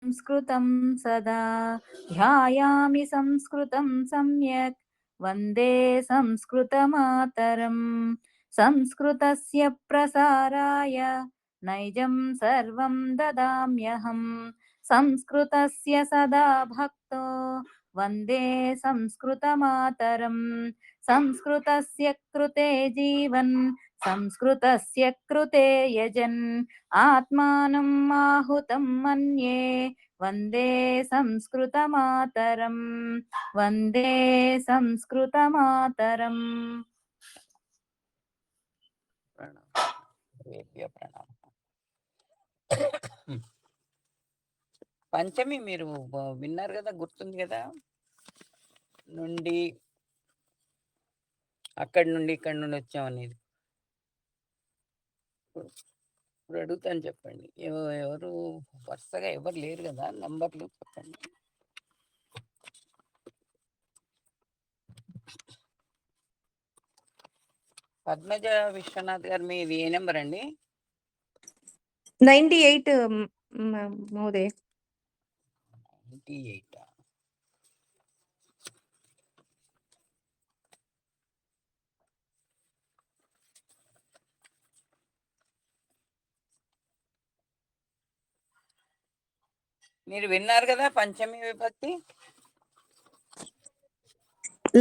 संस्कृतं सदा ध्यायामि संस्कृतं सम्यक् वन्दे संस्कृतमातरम् संस्कृतस्य प्रसाराय नैजं सर्वं ददाम्यहम् संस्कृतस्य सदा भक्तो वन्दे संस्कृतमातरम् संस्कृतस्य कृते जीवन् संस्कृतस्य कृते यजन् आत्मानं आहुतं मन्ये वन्दे संस्कृतमातरम् वन्दे संस्कृतमातरम् ప్రణామం. పంచమి మీరు విన్నారు కదా, గుర్తుంది కదా. నుండి అక్కడి నుండి ఇక్కడి నుండి వచ్చామనేది ఇప్పుడు అడుగుతాను, చెప్పండి. ఎవరు వరుసగా ఎవరు లేరు కదా, నంబర్లు చెప్పండి. పద్మజ విశ్వనాథ్ గారు, మీది ఏ నెంబర్ అండి? 98 మహోదయ. 98. మీరు విన్నారు కదా పంచమి విభక్తి?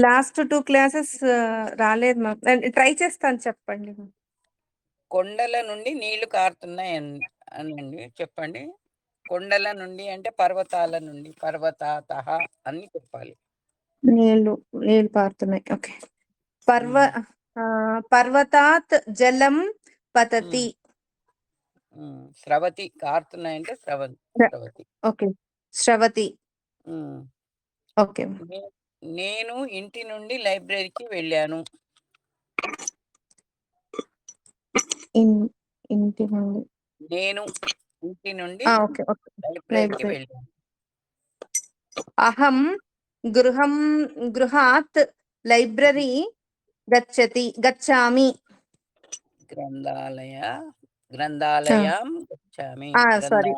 లాస్ట్ 2 క్లాసెస్ రాలేదు మ్యామ్. ట్రై చేస్తాను, చెప్పండి మ్యామ్. కొండల నుండి నీళ్లు కారుతున్నాయి అనండి, చెప్పండి. కొండల నుండి అంటే పర్వతాల నుండి, పర్వతాతః అని చెప్పాలి. నీళ్లు పారుతున్నాయి. ఓకే. పర్వతాత్ జలం పతతి. స్రవతి కారుతున్నాయి అంటే స్రవతి. ఓకే, స్రవతి. ఓకే. నేను ఇంటి నుండి లైబ్రరీకి వెళ్ళాను. ఇంటి నుండి నేను ఇంటి నుండి లైబ్రరీకి వెళ్ళాను. అహం గృహాత్ లైబ్రరీ గచ్చామి. గ్రంథాలయం గచ్చామి. సారీ,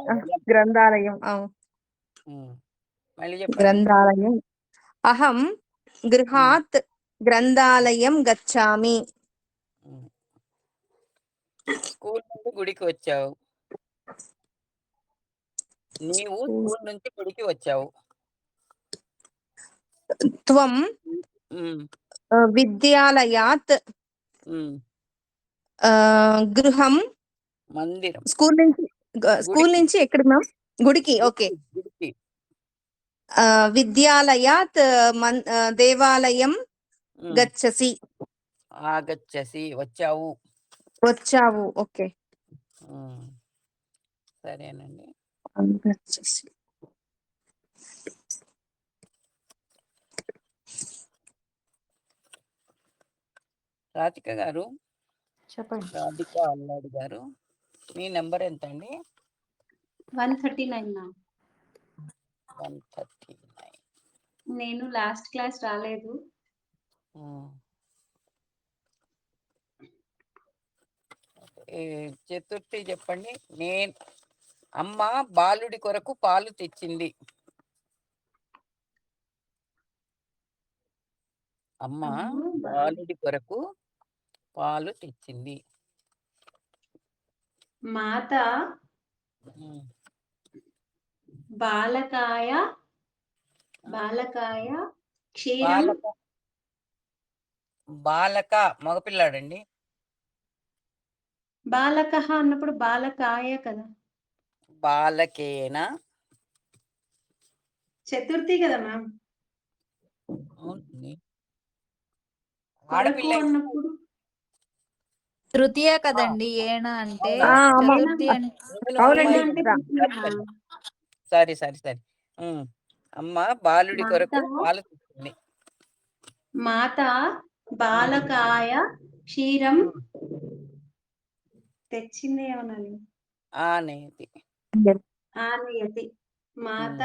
గ్రంథాలయం. మళ్ళీ చెప్పండి. గ్రంథాలయం. అహం గృహాత్ గ్రంథాలయం గచ్చామి. స్కూల్ నుండి గుడికి వచ్చావు. నీవు స్కూల్ నుంచి గుడికి వచ్చావు. త్వం విద్యాలయాత్ గృహం మందిరం. స్కూల్ నుంచి ఎక్కడ మ్యామ్? గుడికి. ఓకే. విద్యాలయాత్ దేవాలయం గచ్చసి. ఆగచ్చసి వచ్చావు. ఓకే, సరేనండి. రాధిక గారు, చెప్పండి. రాధిక అల్లాడి గారు, మీ నెంబర్ ఎంత అండి? 139. 139. నేను లాస్ట్ క్లాస్ రాలేదు. చతుర్థి చెప్పండి. అమ్మ బాలుడి కొరకు పాలు తెచ్చింది. అమ్మ బాలుడి కొరకు పాలు తెచ్చింది. మాత బాలకాయ క్షీరం. బాలక మగపిల్లాడండి. బాలక అన్నప్పుడు బాలకాయ కదా. బాలకేనా? చతుర్థి కదా మ్యామ్. ఆడపిల్ల అన్నప్పుడు తృతీయ కదండి ఏణ అంటే. చతుర్థి సరే. అమ్మ బాలుడి కొరకు పాలు తెచ్చింది. మాత బాలకాయ క్షీరం తెచ్చింది. ఏమన్నాను? ఆనయతి. మాత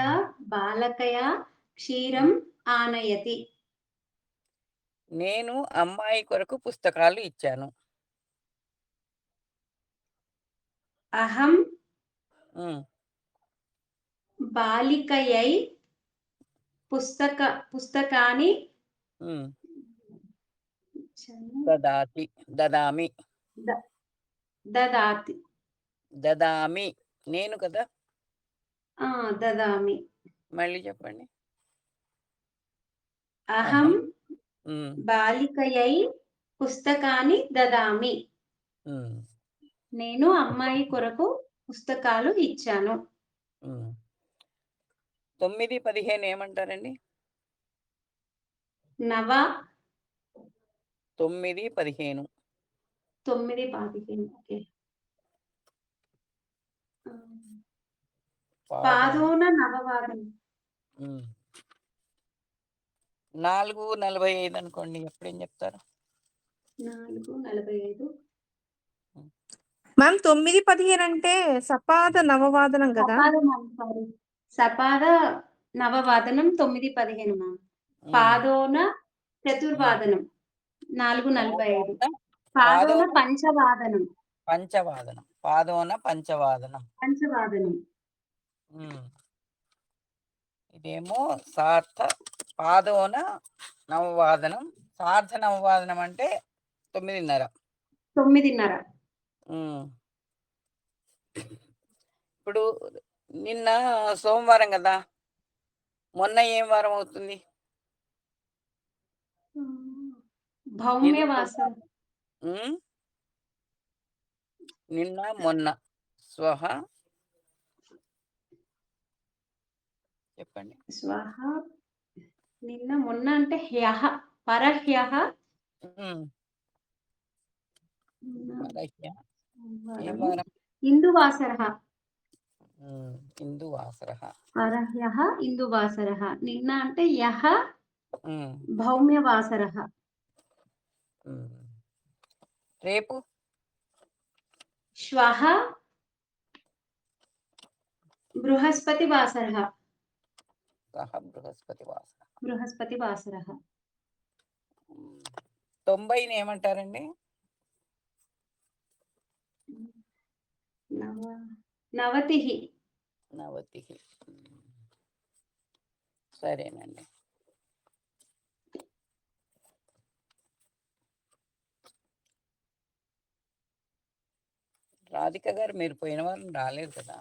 బాలకయ క్షీరం ఆనయతి. నేను అమ్మాయి కొరకు పుస్తకాలు ఇచ్చాను. అహం బాలికయై పుస్తకాన్ని ఉమ్. దదాతి దదామి ద- దదాతి దదామి నేను కదా. దదామి. మళ్ళీ చెప్పండి. అహం ఉమ్, బాలికయై పుస్తకాన్ని దదామి. ఉమ్, నేను అమ్మాయి కొరకు పుస్తకాలు ఇచ్చాను. ఉమ్. 9, 15 ఏమంటారండి? నవ 9, 15. 9, 15. ఓకే. పాదోన నవవాదనం. 4:45 అనుకోండి, ఎప్పుడేం చెప్తారు? 4:45. మ్యామ్ 9:15 అంటే సపాద నవవాదనం కదా. సపాద నవవాదనం 9:15 మ్యామ్. పాదోన చతుర్వాదనం 4:45. పాదోన పంచవాదనం. పంచవాదనం. పాదోన పంచవాదనం. ఇదేమో సార్థ పాదోన నవవాదనం. సార్థ నవవాదనం అంటే 9:30. 9:30. ఇప్పుడు నిన్న సోమవారం కదా, మొన్న ఏం వారం అవుతుంది? భౌమ్యవాసరం. నిన్న మొన్న స్వహ చెప్పండి. స్వహ నిన్న మొన్న అంటే హ్యః పరహ్యః. ఏం వారం? ఇందువాసరః. ఇందువాసరః. పరహ్యః ఇందువాసరః. నిన్న అంటే యః ఉమ్, భౌమ్యవాసరః. రేపు శ్వః బృహస్పతివాసరః. బృహస్పతివాసరః. 90 ఏమంటారండి? నవతిః. సరేనండి. రాధిక గారు, మీరు పోయిన వారం రాలేదు కదా?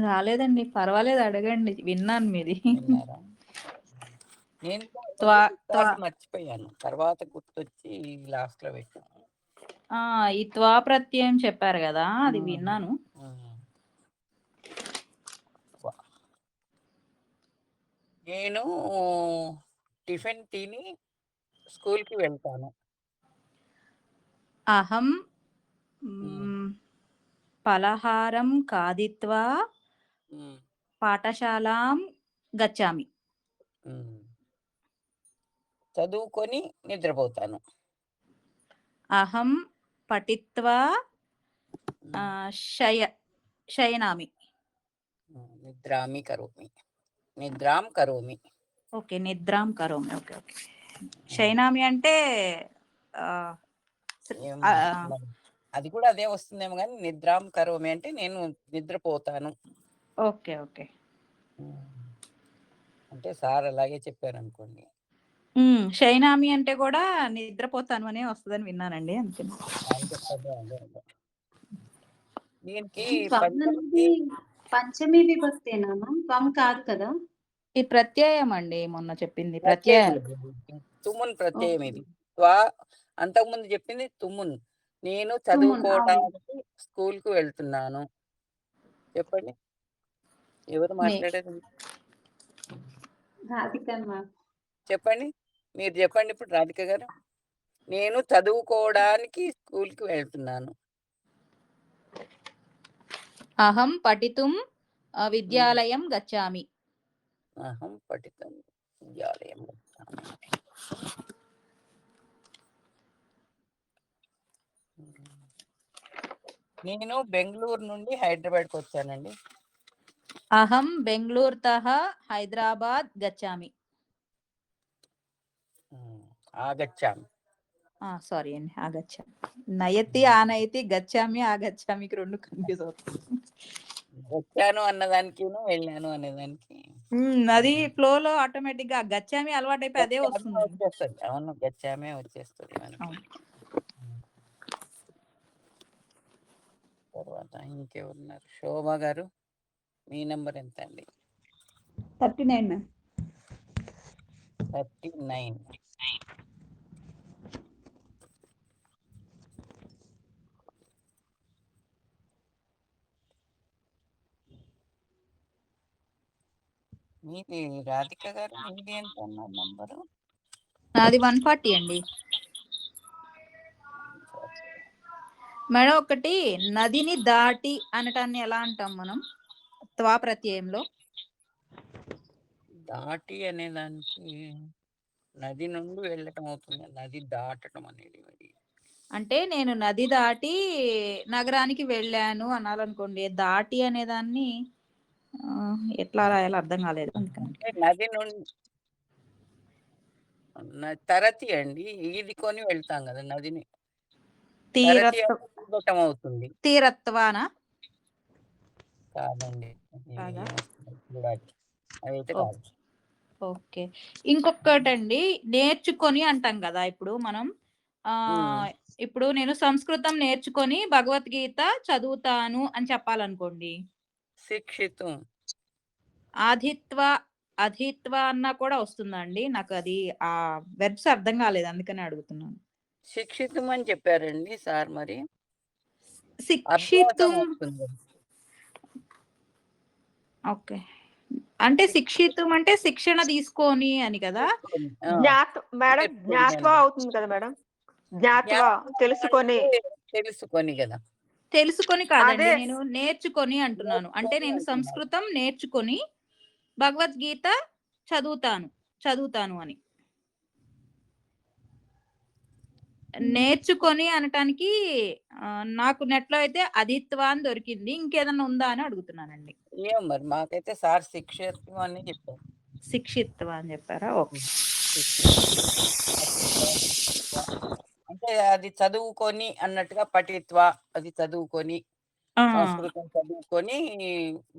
రాలేదండి, పర్వాలేదు, అడగండి, విన్నాను మీది. విన్నారా? నేను మర్చిపోయాను, తర్వాత గుర్తొచ్చి లాస్ట్ లో పెట్టాను. ఈ త్వా ప్రత్యయం చెప్పారు కదా, అది విన్నాను. నేను టిఫిన్ తిని స్కూల్కి వెళ్తాను. అహం పలహారం ఖాదిత్వా పాఠశాలాం గచ్చామి. చదువుకొని నిద్రపోతాను. అహం పఠిత్వా శయనామి. నిద్రాం కరోమి. ఓకే, నిద్రాం కరోమి. Okay okay. శయనామి అంటే అది కూడా అదే వస్తుందేమో, కానీ నిద్రాం కరోమి అంటే నేను నిద్రపోతాను. Okay okay. అంటే సార్ అలాగే చెప్పారు అనుకోండి. శయనామి అంటే కూడా నిద్రపోతాను అనే వస్తుందని విన్నానండి, అంతే. దీనికి పంచమి విభక్తేనా? త్వం కాదు కదా? ఈ ప్రత్యయం అండి, మొన్న చెప్పింది ప్రత్యయం. తుమున్ ప్రత్యయం ఇది. అంతకుముందు చెప్పింది తుమున్. నేను చదువుకోవడానికి స్కూల్ కు వెళ్తున్నాను. చెప్పండి, ఎవరు మాట్లాడేది? చెప్పండి, మీరు చెప్పండి ఇప్పుడు, రాధిక గారు. నేను చదువుకోవడానికి స్కూల్ కి వెళ్తున్నాను. అహం పఠితుం విద్యాలయం గచ్చామి. అహం పఠితుం విద్యాలయం గచ్చామి. నేను బెంగళూరు నుండి హైదరాబాద్కి వచ్చానండి. అహం బెంగళూరుతః హైదరాబాద్ గచ్చామి. ఆగచ్చామి. సారీ అండి, ఆగచ్చామి. నయతి ఆనయతి గచ్చామి ఆగచ్చామికి రెండు కన్ఫ్యూజ్ అవుతుంది. వచ్చాను అన్నదానికిను, వెళ్ళాను అనేదానికి అది ఫ్లోలో ఆటోమేటిక్‌గా గచ్చామి అలవాటైపోయి అదే గచ్చామే వస్తుందండి. వచ్చేస్తది. అవును. గచ్చామే వచ్చేస్తది మనకి. అవును. తర్వాత ఇంకెవరున్నారు? శోభ గారు మీ నంబర్ ఎంత అండి? 39 మ్యామ్. 39. మీది రాధిక గారు మీది ఎంత అన్నారు నంబరు? నాది 140 అండి. మేడం ఒకటి నదిని దాటి అనటాన్ని ఎలా అంటాం మనం? త్వా ప్రత్యయంలో. దాటి అనేదానికి నది నుండి వెళ్ళటం అవుతుంది. నది దాటడం అనేది మరి. అంటే నేను నది దాటి నగరానికి వెళ్ళాను అనాలనుకోండి. దాటి అనేదాన్ని ఎట్లా రాయాలో అర్థం కాలేదు అందుకని. అంటే నది నుండి తరతి అండి. ఈదుకొని వెళ్తాం కదా నదిని. తరతి తీరత్వ అంటే ఈదటం అవుతుంది. తీరత్వానా? కాదండి. అది కాదా? ఏమొస్తుందో చూడాలి. అదైతే ఓ కాదు. ఓకే. ఇంకొకటండి నేర్చుకొని అంటాం కదా! ఇప్పుడు మనం హ్మ్. ఇప్పుడు నేను సంస్కృతం నేర్చుకొని భగవద్గీత చదువుతాను అని చెప్పాలనుకోండి. శిక్షితం. ఆధిత్వ, అధీత్వ అన్నా కూడా వస్తుందా అండి? నాకది వెర్బ్స్ అర్థం కాలేదు అందుకనే అడుగుతున్నాను. శిక్షితం అని చెప్పారండి సార్ మరి. అభ్యాసం శిక్షితుం అవుతుంది. ఓకే. అంటే శిక్షితం శిక్షితుం అంటే శిక్షణ తీసుకొని అని కదా! తీసుకొని. ఆ! మేడం నేర్చుకొని జ్ఞాత్వ అని. అవుతుంది కదా మేడం. జ్ఞాత్వ జ్ఞాపకం తెలుసుకొని. అంటే తెలుసుకొని గదా! తెలుసుకొని కాదండి. అదే నేను నేర్చుకొని అంటున్నాను. అంటే నేర్చుకొని నేను అంటున్నారు. సంస్కృతం నేర్చుకొని భగవద్గీత చదువుతాను. చదువుతాను అని. నేర్చుకొని అనటానికి నాకు నెట్‌లో అయితే అదిత్వ అని దొరికింది. ఇంకేదన్నా ఉందా అని అడుగుతున్నానండి. ఏమో మరి మాకైతే సార్ శిక్షితం అని చెప్పారు. శిక్షిత్వ అని చెప్పారా? ఓకే. హ్మ్. శిక్షితం. పఠిత్వ, శిక్షిత్వ. అంటే అది చదువుకొని అన్నట్టుగా పఠిత్వ అది చదువుకొని, ఆ! సంస్కృతం చదువుకొని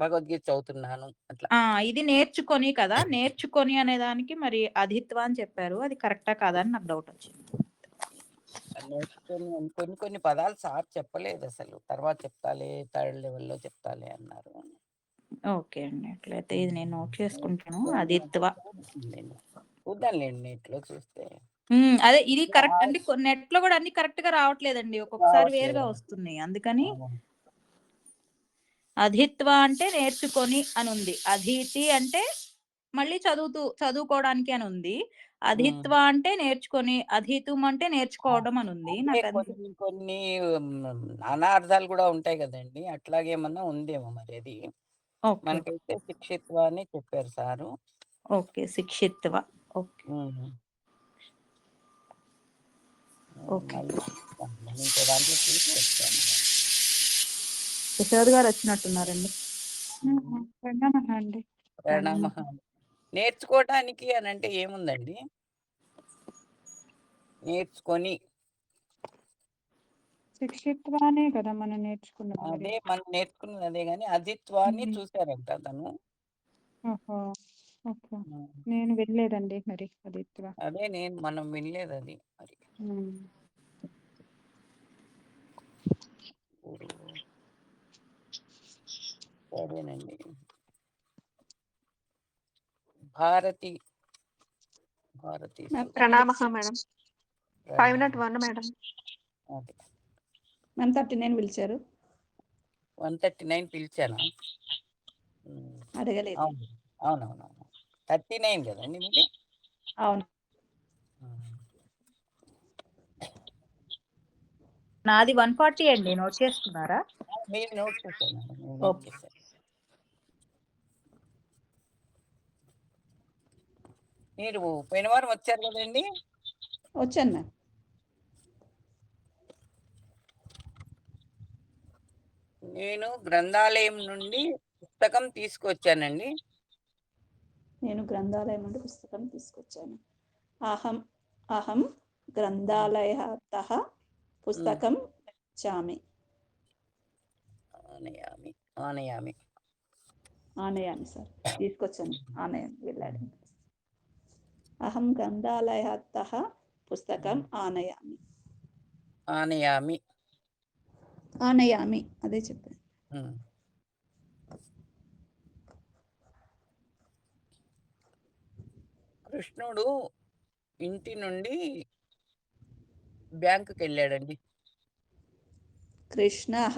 భగవద్గీత చదువుతున్నాను అట్లా. ఆ! ఇది నేర్చుకొని కదా! నేర్చుకొని అనేదానికి మరి అధిత్వ అని చెప్పారు. అది కరెక్టా కాదా అని నాకు డౌటొచ్చింది. నేర్చుకొని కొన్ని కొన్ని పదాలు సార్ చెప్పలేదసలు. తర్వాత చెప్తాలే, థర్డ్ లెవెల్‌లో చెప్తాలే అన్నారు. ఓకే అండి. అట్లయితే ఇది నేను నోట్ చేసుకుంటాను. నేర్చుకొని అంటే అదిత్వ. చూద్దాంలెండి నెట్‌లో చూస్తే. అదే ఇది కరెక్ట్ ఆ! అంటే నెట్‌లో కూడా అన్ని కరెక్ట్‌గా రావట్లేదండి. ఒక్కొక్కసారి వేరుగా రావట్లేదు. వస్తున్నాయి. అందుకని అవును. అధిత్వ అంటే నేర్చుకొని అనుంది. అధీతి అంటే మళ్ళీ చదువుకోవడానికి అనుంది. హ్మ్. అధిత్వ అంటే నేర్చుకొని, అధీతుం అంటే ఆ! నేర్చుకోవడం అనుంది. అంటే నాకంతే కొన్ని కొన్ని నానార్థాలు గూడా ఉంటాయి గదండీ! అట్లాగేమన్నా ఉందేమో మరి అది. ఓకే. మనకైతే శిక్షిత్వ అనే చెప్పారు సారు. ఓకే. శిక్షిత్వ. ఓకే. హ్మ్. ఓకే. మళ్ళీ చూస్తాను. ఇంకో దాంట్లో చూసి చెప్తాను. యశోద్ గారు వచ్చినట్టున్నారండి. ప్రణామం అండి. ప్రణామః. నేర్చుకోవటానికి అనంటే ఏముందండి? నేర్చుకొని శిక్షిత్వానే కదా మనం నేర్చుకున్నది మరి. అదే మనం నేర్చుకున్నది అదే గాని అధిత్వాన్ని హ్మ్. చూసారంట తను. ఓహో! ఓకే. హ్మ్. నేను వినలేదండి మరి అదిత్వ. అదే మనం వినలేదది మరి. హ్మ్. ఇప్పుడు సరేనండి. భారతి, భారతి మ్యామ్ ప్రణామః మేడం. ప్రణామం. 501 మేడం. ఓకే. మ్యామ్ 39 పిలిచారు. 139 పిలిచానా? హ్మ్. అడగలేదు. అవును. అవునవునవును. 39 గదండీ మీది? అవును. హ్మ్. నాది 140 అండి. నోట్ చేసుకున్నారా? మీరు నోట్ చేశాను. నేను నోట్ ఓకే. చేశాను. మీరు పోయిన వారం వచ్చారు గదండీ! వచ్చాను మ్యామ్. నేను గ్రంథాలయం నుండి పుస్తకం తీసుకొచ్చానండి. నేను గ్రంథాలయం నుండి పుస్తకం తీసుకొచ్చాను. అహం అహం హ్మ్. గ్రంథాలయతః హ్మ్. పుస్తకం గచ్ఛామి. ఆనయామి. ఆనయామి. ఆనయామి సార్ తీసుకొచ్చాను, ఆనయామి వెళ్ళాడు. అహం గ్రంథాలయతః పుస్తకం ఆనయామి. ఆనయామి. ఆనయామి అదే చెప్పాను. ఉమ్. కృష్ణుడు ఇంటి నుండి బ్యాంకుకి వెళ్ళాడండి. కృష్ణః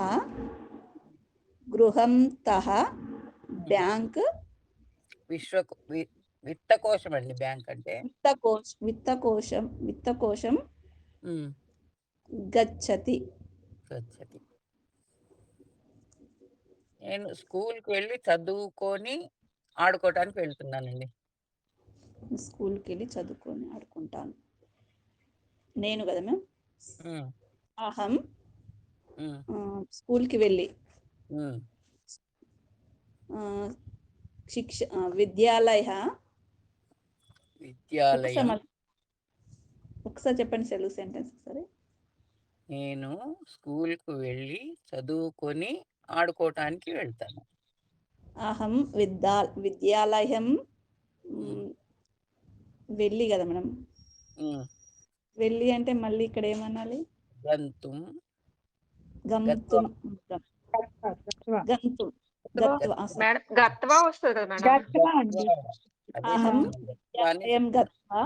గృహంతః బ్యాంక్ విత్తకోశం అండి బ్యాంక్ అంటే. విత్తకోశం ఉమ్. గచ్చతి. గచ్చతి. నేను స్కూల్కి వెళ్ళి చదువుకొని ఆడుకోవటానికి వెళ్తున్నానండి. స్కూల్కి వెళ్ళి చదువుకొని ఆడుకుంటాను. నేను కదా మ్యామ్. ఉమ్. అహం ఉమ్. స్కూల్కి వెళ్ళి ఉమ్. విద్యాలయ. విద్యాలయం. ఒకసారి చెప్పండి తెలుగు సెంటెన్స్ ఒకసారి. నేను స్కూల్కు వెళ్ళి చదువుకొని ఆడుకోవటానికి వెళ్తాను. అహం విద్యాలయం వెళ్ళి కదా మేడం. వెళ్ళి అంటే మళ్ళీ ఇక్కడ ఏమనాలి? గంతుం. గంతుం. గంతుం. మేడం గత్వా వస్తుంది కదా మేడం. అహం విద్యాలయం గత్వా.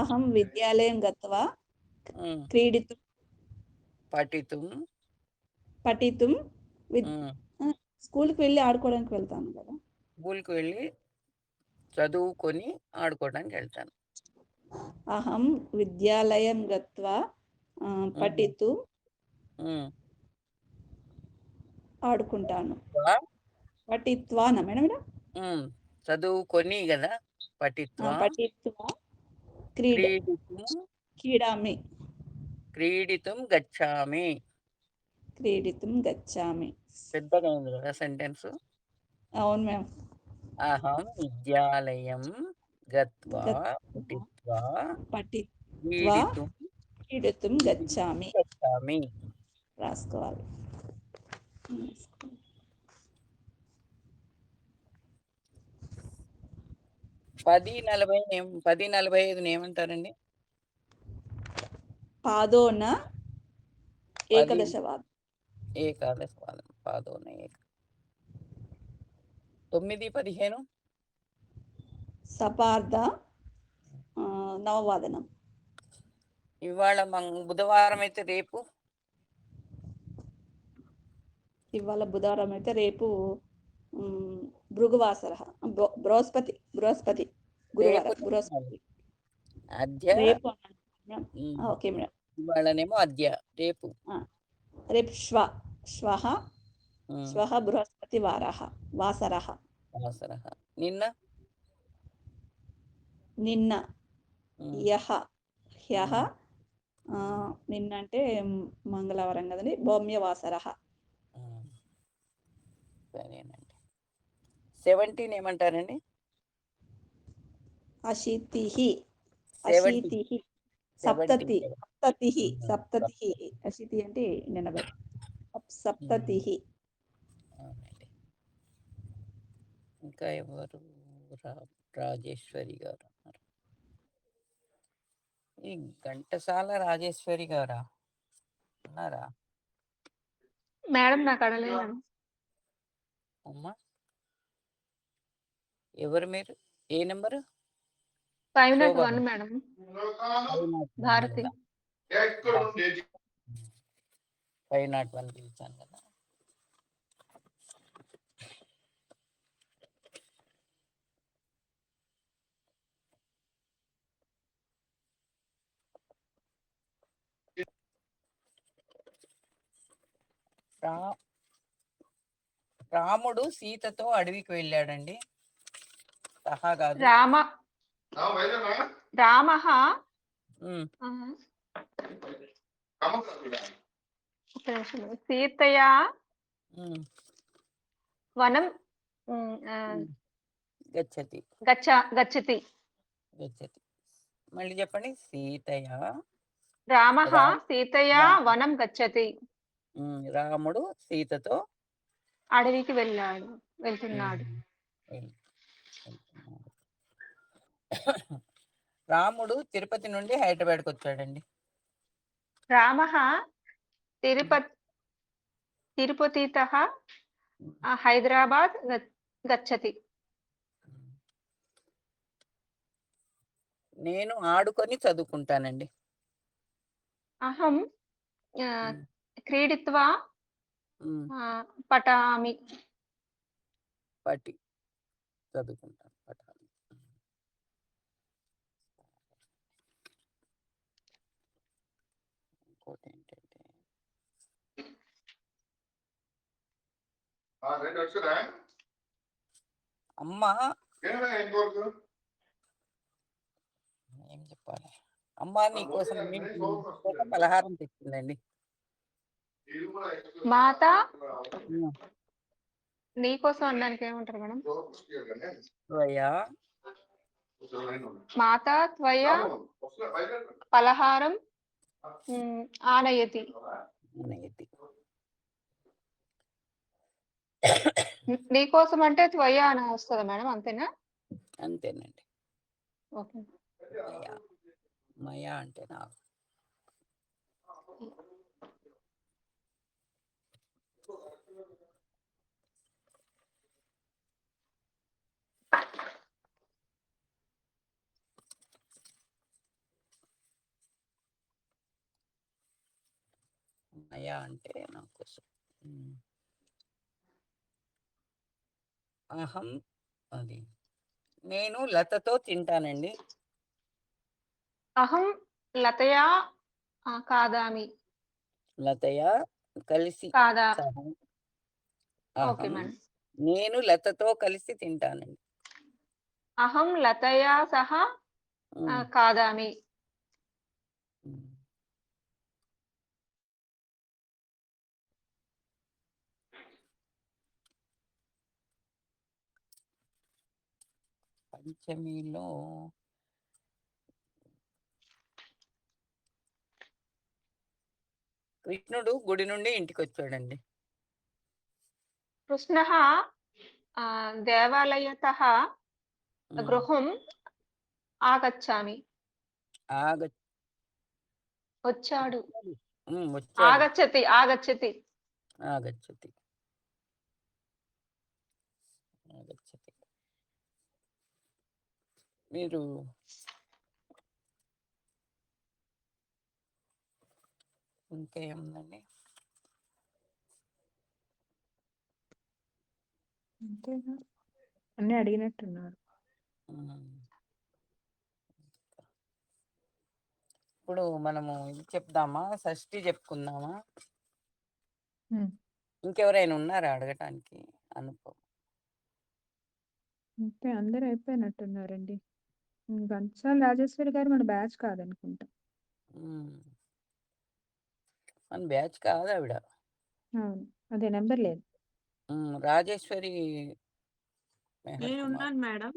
అహం విద్యాలయం గత్వా క్రీడితుం పఠితుం స్కూల్కి వెళ్ళి ఆడుకోవడానికి వెళ్తాను కదా. స్కూల్కి వెళ్ళి చదువుకొని ఆడుకోవడానికి వెళ్తాను. అహం విద్యాలయం గత్వా పఠితు ఆడుకుంటాను. పఠిత్వానా మేడం? చదువుకొని కదా. పఠిత్వా క్రీడామి. క్రీడితుం గచ్చామి. క్రీడితుం గచ్చామి. పెద్దగా ఉంది కదా సెంటెన్స్. అవును మ్యామ్. అహం విద్యాలయం గత్వా పఠిత్వా క్రీడితుం గచ్చామి. రాసుకోవాలి. 10:45 ఏమంటారండి? పాదోన ఏకాదశవాదం. ఏకాదశవాదం. పాదోన 9:15 సపార్ధ నవవాదనం. ఇవాళ బుధవారం అయితే రేపు? ఇవాళ బుధవారం అయితే రేపు భృగువాసర. బృహస్పతి గురువారం. బృహస్పతి రేపు. Okay madam. ఇవాళనేమో అద్య, రేపు శ్వః బృహస్పతి వాసరః. నిన్న హ్యః నిన్న అంటే మంగళవారం కదండి. భౌమ్యవాసరః. సరేనండి. 17 ఏమంటారండి? అశీతిః. సప్తతి. అశీతి అంటే 80. సప్తతిః. ఇంకా ఎవరు? రాజేశ్వరి గారు. ఈ ఘంటసాల రాజేశ్వరి గారా ఉన్నారా మేడం? నాకు అడగలేదు అమ్మా. ఎవరు మీరు? ఏ నెంబరు? 501 మేడం. భారతి. 501 పిలిచాను కదా. రాముడు సీతతో అడవికి వెళ్ళాడండి. సహా కాదు. రామః సీతయా వనం గచ్చతి. మళ్ళీ చెప్పండి. సీతయా. రామః సీతయా వనం గచ్చతి. రాముడు సీతతో అడవికి వెళ్తున్నాడు. వెళ్- వెళ్తున్నాడు. రాముడు తిరుపతి నుండి హైదరాబాద్కి వచ్చాడండి. రామः తిరుపతితः హైదరాబాద్ గచ్చతి. నేను ఆడుకొని చదువుకుంటానండి. అహం ఉమ్, క్రీడిత్వా ఉమ్, పఠామి. పటి చదువుకుంటాను పఠాలి. ఇంకోటి ఏంటంటే అమ్మ ఏం చెప్పాలి, అమ్మ నీకోసం పలహారం తెచ్చిందండి. మాత ఉమ్, నీకోసం అనడానికి ఏమంటారు మేడం? త్వయా మాత త్వయ పలహారం ఆనయతి. అనేది. నీకోసం అంటే త్వయ అని వస్తుందా మేడం? అంతేనా? అంతేనండి. ఓకే. మయా మయా అంటే నాకు. మయా అంటే నా కోసం. అహం అది నేను లతతో తింటానండి. అహం లతయా కాదామి. లతయా కలిసి కాదా. సహా. ఓకే అహం మేడం. నేను లతతో కలిసి తింటానండి. అహం లతయా సహా ఉమ్, కాదామి. ఉమ్. పంచమిలో కృష్ణుడు గుడి నుండి ఇంటికి వచ్చాడండి. కృష్ణः దేవాలయతः ఉమ్, గృహం ఆగచ్చామి. ఆగ వచ్చాడు. వచ్చాడు. ఆగచ్చతి. ఆగచ్చతి ఆగచ్చతి. మీరు ఇంకా ఏముందండి? అంతేనా? అన్నీ అడిగినట్టున్నారు. ఇప్పుడు మనము ఇది చెప్దామా, షష్ఠి చెప్పుకుందామా? ఇంకెవరైనా ఉన్నారా అడగటానికి? అంతే, అందరూ అయిపోయినట్టున్నారండి. ఘంటసాల రాజేశ్వరి గారు మన బ్యాచ్ కాదనుకుంటా. మన బ్యాచ్ కాదు ఆవిడ. అవును, అదే నెంబర్ లేదు. రాజేశ్వరి మెహర్ నేను కుమార్. ఉన్నాను మేడం.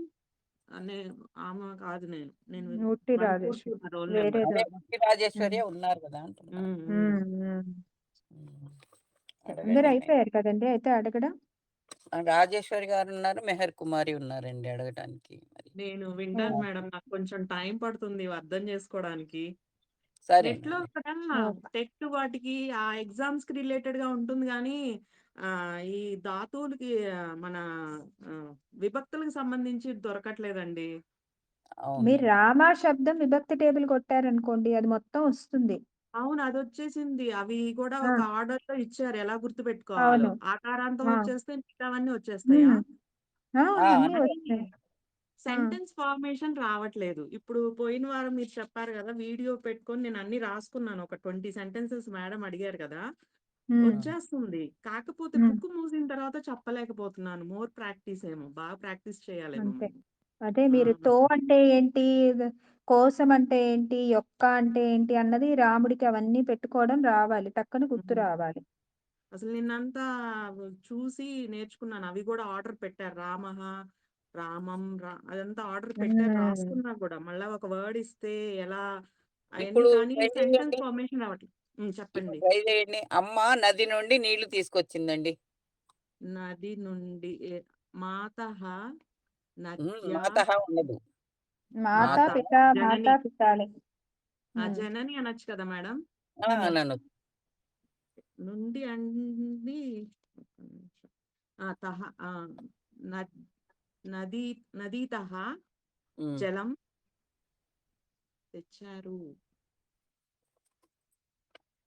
ఆమె కాదు. నేను ఉట్టి 142 రాజేశ్వరి రోల్ వేరే నెంబర్. అదే రాజేశ్వరి. రాజేశ్వరి ఉన్నారు కదా అంటున్నా. అందరూ అడగండి. అయిపోయారు కదండి, అయితే అడగడం. రాజేశ్వరి గారు ఉన్నారు, మెహర్ కుమారి ఉన్నారండి అడగటానికి. మరి నేను వింటాను మేడం. నాకు కొంచెం టైం పడుతుంది ఇవి అర్థం చేసుకోవడానికి. నెట్ లో సరేనండి. కూడా ఓకే. టెట్ వాటికి ఆ ఎగ్జామ్స్ కి రిలేటెడ్ గా ఉంటుంది కానీ ఈ ధాతువులకి మన ఆ, విభక్తులకు సంబంధించి దొరకట్లేదండి. మీరు అవునండి. రామా శబ్దం విభక్తి టేబుల్ కొట్టారనుకోండి, అది మొత్తం వస్తుంది. అవును, అది వచ్చేసింది. అవి కూడా ఆ, ఒక ఆర్డర్ లో ఇచ్చారు ఎలా గుర్తు పెట్టుకోవాలో. అవును. ఆకారాంతం ఆ, వచ్చేస్తే మిగతావన్నీ వచ్చేస్తాయా? అన్నీ అంటే వస్తాయి. ఆ, సెంటెన్స్ ఫార్మేషన్ రావట్లేదు. ఇప్పుడు పోయిన వారం మీరు చెప్పారు కదా, వీడియో పెట్టుకొని నేను అన్ని రాసుకున్నాను. ఒక 20 సెంటెన్సెస్ మేడం అడిగారు కదా, ఉమ్, వచ్చేస్తుంది. కాకపోతే ఉమ్, బుక్ మూసిన తర్వాత చెప్పలేకపోతున్నాను. మోర్ ప్రాక్టీస్ ఏమో, బాగా ప్రాక్టీస్ చేయాలేమో. అంతే. అదే ఆ, మీరు తో అంటే ఏంటి, కోసం అంటే ఏంటి, యొక్క అంటే ఏంటి అన్నది రాముడికి అవన్నీ పెట్టుకోవడం రావాలి, టక్కున గుర్తు ఉమ్. రావాలి. అసలు నిన్నంతా చూసి నేర్చుకున్నాను. అవి కూడా ఆర్డర్ పెట్టారు. రామః, రామం, అదంతా ఆర్డర్ పెట్టారు. ఉమ్, రాసుకున్నా కూడా మళ్ళా ఒక వర్డ్ ఇస్తే ఎలా అవన్నీ. ఇప్పుడు కానీ ట్రై సెంటెన్స్ చేయండి. ఫార్మేషన్ రావట్లేదు. ఇప్పుడు చెప్పండి. ట్రై చేయండి. అమ్మ నది నుండి నీళ్లు తీసుకొచ్చిందండి. నది నుండి మాతః నద్యా మాతహ ఉండదు. మాత మాత పిత మాత జనని పితాలే. జనని అనొచ్చు కదా మేడం. అనను. నుండి అండి ఒక్క నిమిషం. తహ నదీ నదీతః హ్మ్. జలం తెచ్చారు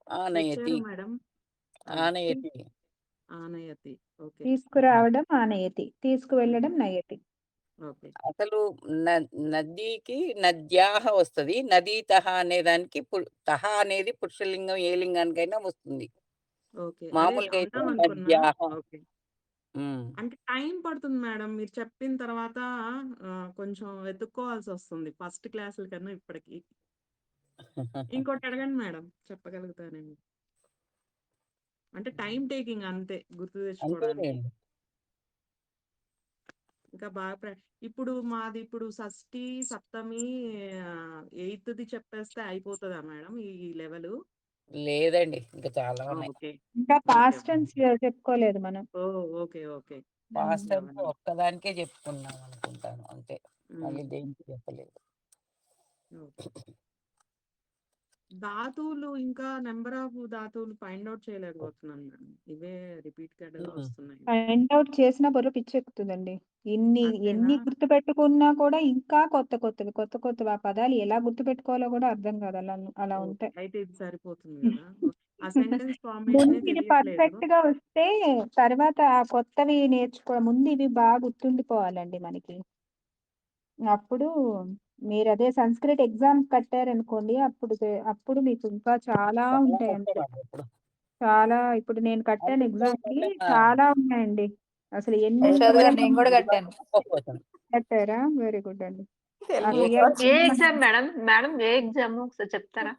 ఆనయతి. మేడం. ఆనయతి. ఆనయతి. ఓకే. తీసుకురావడం ఆనయతి, తీసుకువెళ్ళడం నయతి. ఓకే. అసలు నదికి నద్యాహ వస్తది. నదీతహ అనే దానికి తహ అనేది పురుషలింగం ఏ లింగానికైనా వస్తుంది. ఓకే. అదే మామూలుగా అయితే అందామనుకున్నా. నద్యాహ. ఓకే. హ్మ్. అంటే టైం పడుతుంది మేడం. మీరు చెప్పిన తర్వాత కొంచెం వెతుక్కోవాల్సొస్తుంది. ఫస్ట్ క్లాసుల కన్నా ఇప్పటికి. ఇంకోటి అడగండి మేడం. చెప్పగలుగుతానేమో. అంటే టైమ్ టేకింగ్ అంతే గుర్తు తెచ్చుకోవడానికి. అంతేలేండి. ఇంకా బాగా ఇప్పుడు మాది ఇప్పుడు షష్ఠి, సప్తమి, 8థ్ చెప్పేస్తే అయిపోతదా మేడం ఈ లెవెలు? లేదండి. ఇంకా చాలా ఉన్నాయి. ఓకే. ఇంకా ఓకే. పాస్ట్ టెన్స్ చెప్పుకోలేదు మనం. ఓకే. ఓకే. పాస్ట్ అంటే అవన్నీ. ఒక్కదానికే చెప్పుకున్నాం అనుకుంటాను అంతే. మళ్ళీ హ్మ్. దేనికి చెప్పలేదు. ఓకే. ధాతువులు ఇంకా నంబర్ ఆఫ్ ధాతువులు ఫైండ్ ఔట్ చేయలేకపోతున్నాను మేడం. ఇవే రిపీటెడ్‌గా హ్మ్. వస్తున్నాయి. ఫైండ్ ఔట్ చేసినా బుర్ర పిచ్చెక్కుతుందండి. ఎన్ని అంతేనా? ఎన్ని గుర్తుపెట్టుకున్నా కూడా ఇంకా కొత్త కొత్తవి ఆ పదాలు ఎలా గుర్తుపెట్టుకోవాలో కూడా అర్థం కాదు. అలా ఓకే. ఉంటాయి. అయితే ఇది సరిపోతుంది గదా! ఆ సెంటెన్స్ ఫార్మేషనే ముందు ఇది తెలియట్లేదు. పర్ఫెక్ట్ గా వస్తే తర్వాత ఆ కొత్తవి ముందు ఇవి బాగా గుర్తుండిపోవాలండి మనకి. అప్పుడు మీరు అదే సంస్కృత్ ఎగ్జామ్ కట్టారనుకోండి, అప్పుడు మీకు ఇంకా చాలా చాలా ఉంటాయి అందులో. కష్టమండి ఇప్పుడు. చాలా ఇప్పుడు నేను కట్టాను అందులో ఎగ్జామ్‌కి, మళ్ళా చాలా ఉన్నాయండి. అసలు ఎన్ని తెలుగు ఉంటాయో కూడా కూడా నేను కూడా కట్టాను. కుప్పపోతాను. కట్టారా? వెరీ గుడ్ అండి. ఆ తెలుగు థియరీ ఫస్ట్ ఏ ఎగ్జామ్ మేడం? మేడం ఏ ఎగ్జామ్ ఒకసారి చెప్తారా?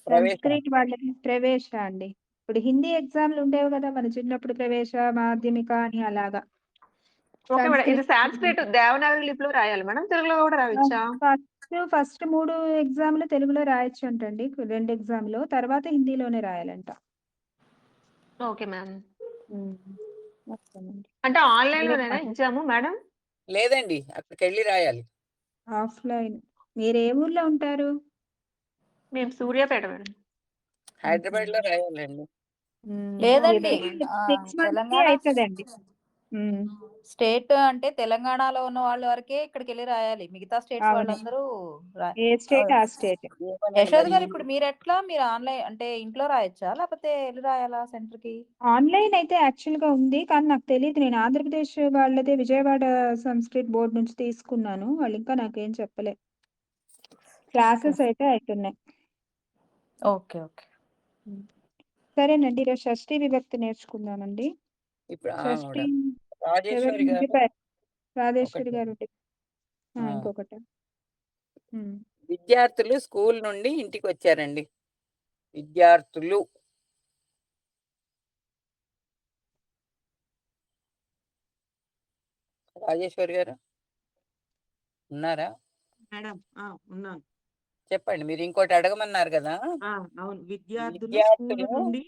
ప్రవేశ. సంస్కృత్ వాళ్ళకి ప్రవేశ అండి. ఇప్పుడు హిందీ ఎగ్జామ్‌లు ఉండేవి కదా! మన చిన్నప్పుడు ప్రవేశ, మాధ్యమిక అని అలాగా. Okay madam. ఇది సంస్కృత్ సాంస్క్రిట్ దేవనాగరి లిపిలో రాయాలి మేడం? తెలుగులో కూడా రాయొచ్చా? ఫస్ట్ 3 ఎగ్జామ్‌లు తెలుగులో రాయొచ్చంటండి. 2 ఎగ్జామ్‌లు. తర్వాత హిందీలోనే రాయాలంట. Okay ma'am. హ్మ్. ఓకేనండి. అంటే మీరు ఆన్‌లైన్‌లోనేనా ఎగ్జామ్ మేడం? లేదండి. అక్కడికెళ్ళి రాయాలి. ఆఫ్‌లైన్. మీరు ఏ ఊర్లో ఉంటారు? మేము సూర్యాపేట మేడం. హుహు. హైదరాబాద్‌లో రాయాలండి. ఇది ఓకే ఇది మేడం. 6 మంత్స్‌కి తెలంగాణ అయితదండి. హ్మ్. స్టేట్ అంటే తెలంగాణలో ఉన్న వాళ్ళ వరకే ఇక్కడికెళ్ళి రాయాలి. మిగతా స్టేట్స్ అవును. వాళ్ళందరూ రా ఏ స్టేట్ ఆహ్, ఆ స్టేట్. ఏమోనండి యశోద్ మరి గారు ఇప్పుడు మీరెట్లా? మీరు ఆన్‌లైన్ అంటే ఇంట్లో రాయొచ్చా? లేపోతే ఎళ్లి రాయాలా సెంటర్‌కి? ఆన్‌లైన్ అయితే యాక్చువల్‌గా ఉంది. కానీ నాకు తెలీదు. నేను ఆంధ్రప్రదేశ్ వాళ్ళదే విజయవాడ సంస్కృత్ బోర్డ్ నుంచి తీసుకున్నాను. వాళ్ళింకా నాకేం చెప్పలే. ఓకే. క్లాసెస్ అయితే అయితున్నాయి. ఓకే. ఓకే. హ్మ్. సరేనండి. ఈరోజు షష్ఠి విభక్తి నేర్చుకుందామండి. ఇప్పుడు ఆవిడ షష్ఠి ఎవరు రాజేశ్వరి గారు ఉండిపోయారు. రాజేశ్వరి ఒకటి. గారు ఉండి ఆ! ఇంకొకటా? హ్మ్. విద్యార్థులు స్కూల్ నుండి ఇంటికొచ్చారండి. విద్యార్థులు. రాజేశ్వరి గారు ఉన్నారా? మేడం. ఉన్నాను. చెప్పండి. మీరు ఇంకోటి అడగమన్నారు గదా! అవును. విద్యార్థులు స్కూలు విద్యార్థులు నుండి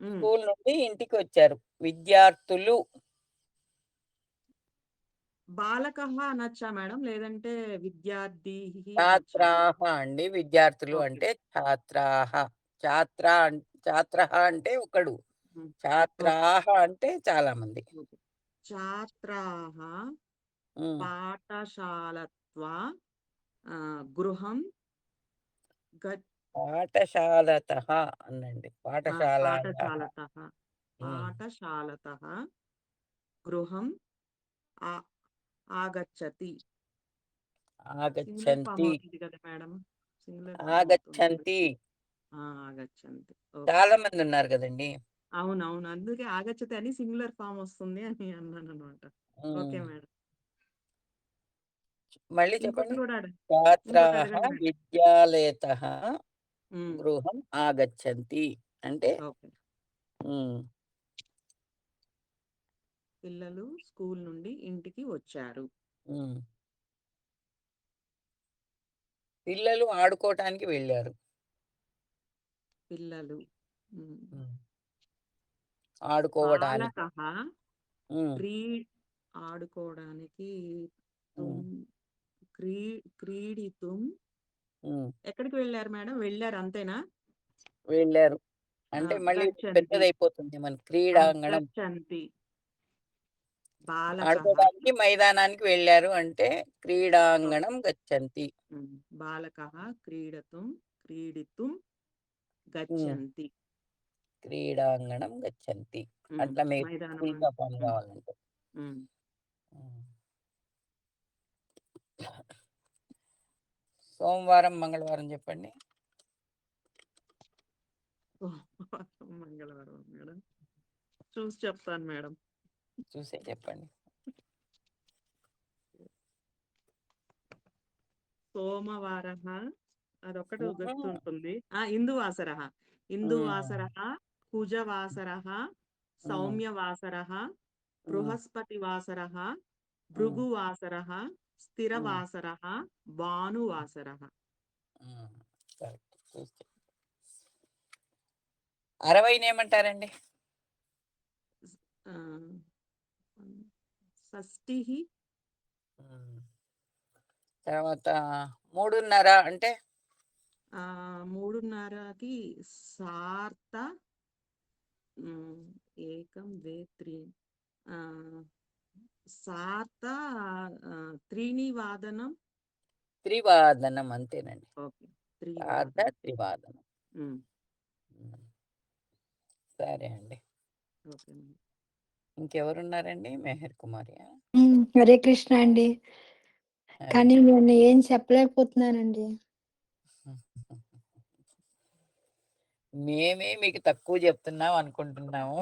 హ్మ్. స్కూల్ నుండి ఇంటికొచ్చారు. విద్యార్థులు. బాలకః అనొచ్చా మేడం? లేదంటే విద్యార్థిః అనొచ్చా? ఛాత్రాహ అండి. విద్యార్థులు ఓకే. అంటే ఛాత్రాహ. ఛాత్ర ఛాత్రః అంటే ఒకడు. హ్మ్. ఓకే. ఛాత్రాహ అంటే చాలా మంది. ఓకే. ఛాత్రాः హ్మ్. పాఠశాలత్వా గృహం గ పాఠశాలతః అనండి. పాఠశాలాయాః. పాఠశాలతః హ్మ్. పాఠశాలతः గృహం ఆ ఆగచ్చతి. Singular form ఆగచ్చంతి. అవుతది కదా మేడం? సింగులర్ ఫార్మ్ అవుతుంది కదా! ఆగచ్చంతి. ఆగచ్చంతి. ఓకే. చాలా మందున్నారు గదండీ! అవునవును. అందుకే ఆగచ్చతి అని సింగులర్ ఫార్మ్ వస్తుంది అని అన్నాననమాట. ఓకే హ్మ్. మేడం. మళ్ళీ ఇంకోటి చెప్పండి. కూడా ఇంకోటి ఛాత్రాः అడగండి మేడం. విద్యాలయతः హ్మ్. గృహం ఆగచ్చంతి. అంటే ఓకే. హ్మ్. పిల్లలు స్కూల్ నుండి ఇంటికి వచ్చారు. హ్మ్. పిల్లలు ఆడుకోటానికి వెళ్లారు. పిల్లలు. హ్మ్. హ్మ్. ఆడుకోవడానికి. బాలకః ఉమ్, ఆడుకోవడానికి, ఉమ్, క్రీడితుం. ఉమ్. ఎక్కడికి వెళ్ళారు మేడం? వెళ్ళారు అంతేనా? వెళ్ళారు అంటే మళ్ళీ గచ్చంతి. పెద్దదైపోతుంది మన క్రీడాంగణం. గచ్చంతి. బాలకః. ఆడుకోవడానికి మైదానానికి వెళ్ళారు అంటే క్రీడాంగణం గచ్చంతి. బాలకః క్రీడితుం ఉమ్, గచ్చంతి. క్రీడాంగణం గచ్చంతి. అట్లా మీరు మైదానం. ఫుల్ గా ఫామ్ కావాలంటే. ఉమ్. ఉమ్. సోమవారం మంగళవారం చెప్పండి. మంగళవారం మేడం, చూసి చెప్తాను మేడం. చూసే చెప్పండి. సోమవారః, అదొక్కటి ఉమ్, గుర్తుంటుంది. ఇందువాసరః. ఇందువాసరః, కుజవాసరః, సౌమ్యవాసరః, బృహస్పతివాసరః, భృగువాసరః, స్థిరవాసరః, భానువాసరః. కరెక్ట్. చూస్తే 60 ఏమంటారండి? ఆ, షష్ఠిః. తర్వాత 3:30 అంటే 3:30కి సార్త. ఏకం ద్వే త్రీ సార్త త్రీనివాదనం. త్రివాదనం అంతేనండి. ఓకే, సార్ధ త్రివాదనం. త్రివాదనం. ఉమ్, సరే అండి. Okay madam. ఇంకెవరున్నారండి? మెహర్ కుమారి. హరే కృష్ణ అండి. హరే కానీ నేను ఏం చెప్పలేకపోతున్నానండి. మేమే మీకు తక్కువ చెప్తున్నాం అనుకుంటున్నాము.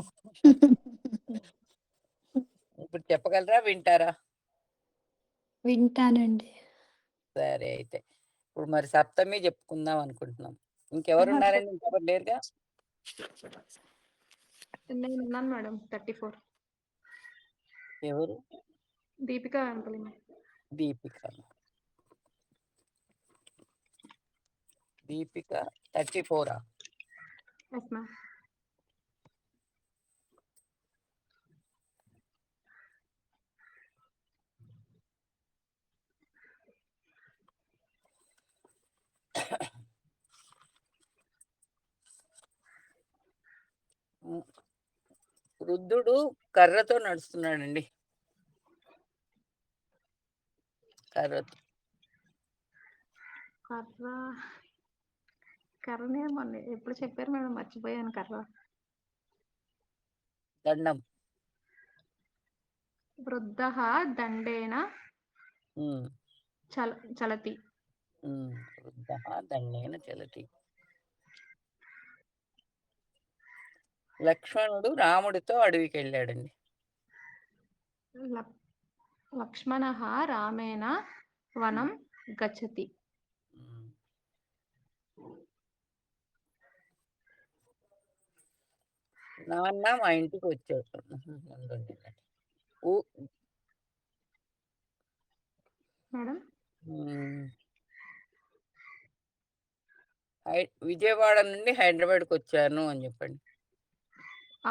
ఇప్పుడు చెప్పగలరా, వింటారా? వింటానండి. సరే అయితే ఇప్పుడు మరి సప్తమి చెప్పుకుందాం అనుకుంటున్నాం. ఇంకెవరున్నారండి? ఇంకెవరు లేరుగా? నేను ఉన్నాను మేడం. 34 ఎవరు? Deepika uncle. Deepika. Deepika 34. Yes ma'am. వృద్ధుడు కర్రతో నడుస్తున్నాడండి. కర్రతో. కర్రనే మొన్న ఎప్పుడు చెప్పారు మేడం, మర్చిపోయాను. కర్ర. దండం. వృద్ధః దండేన చలతి. వృద్ధః దండేన చలతి. లక్ష్మణుడు రాముడితో అడవికి వెళ్ళాడండి. లక్ష్మణః రామేణ వనం గచ్చతి. నాన్న మా ఇంటికి వచ్చాడు. మేడం, విజయవాడ నుండి హైదరాబాద్కి వచ్చాను అని చెప్పండి.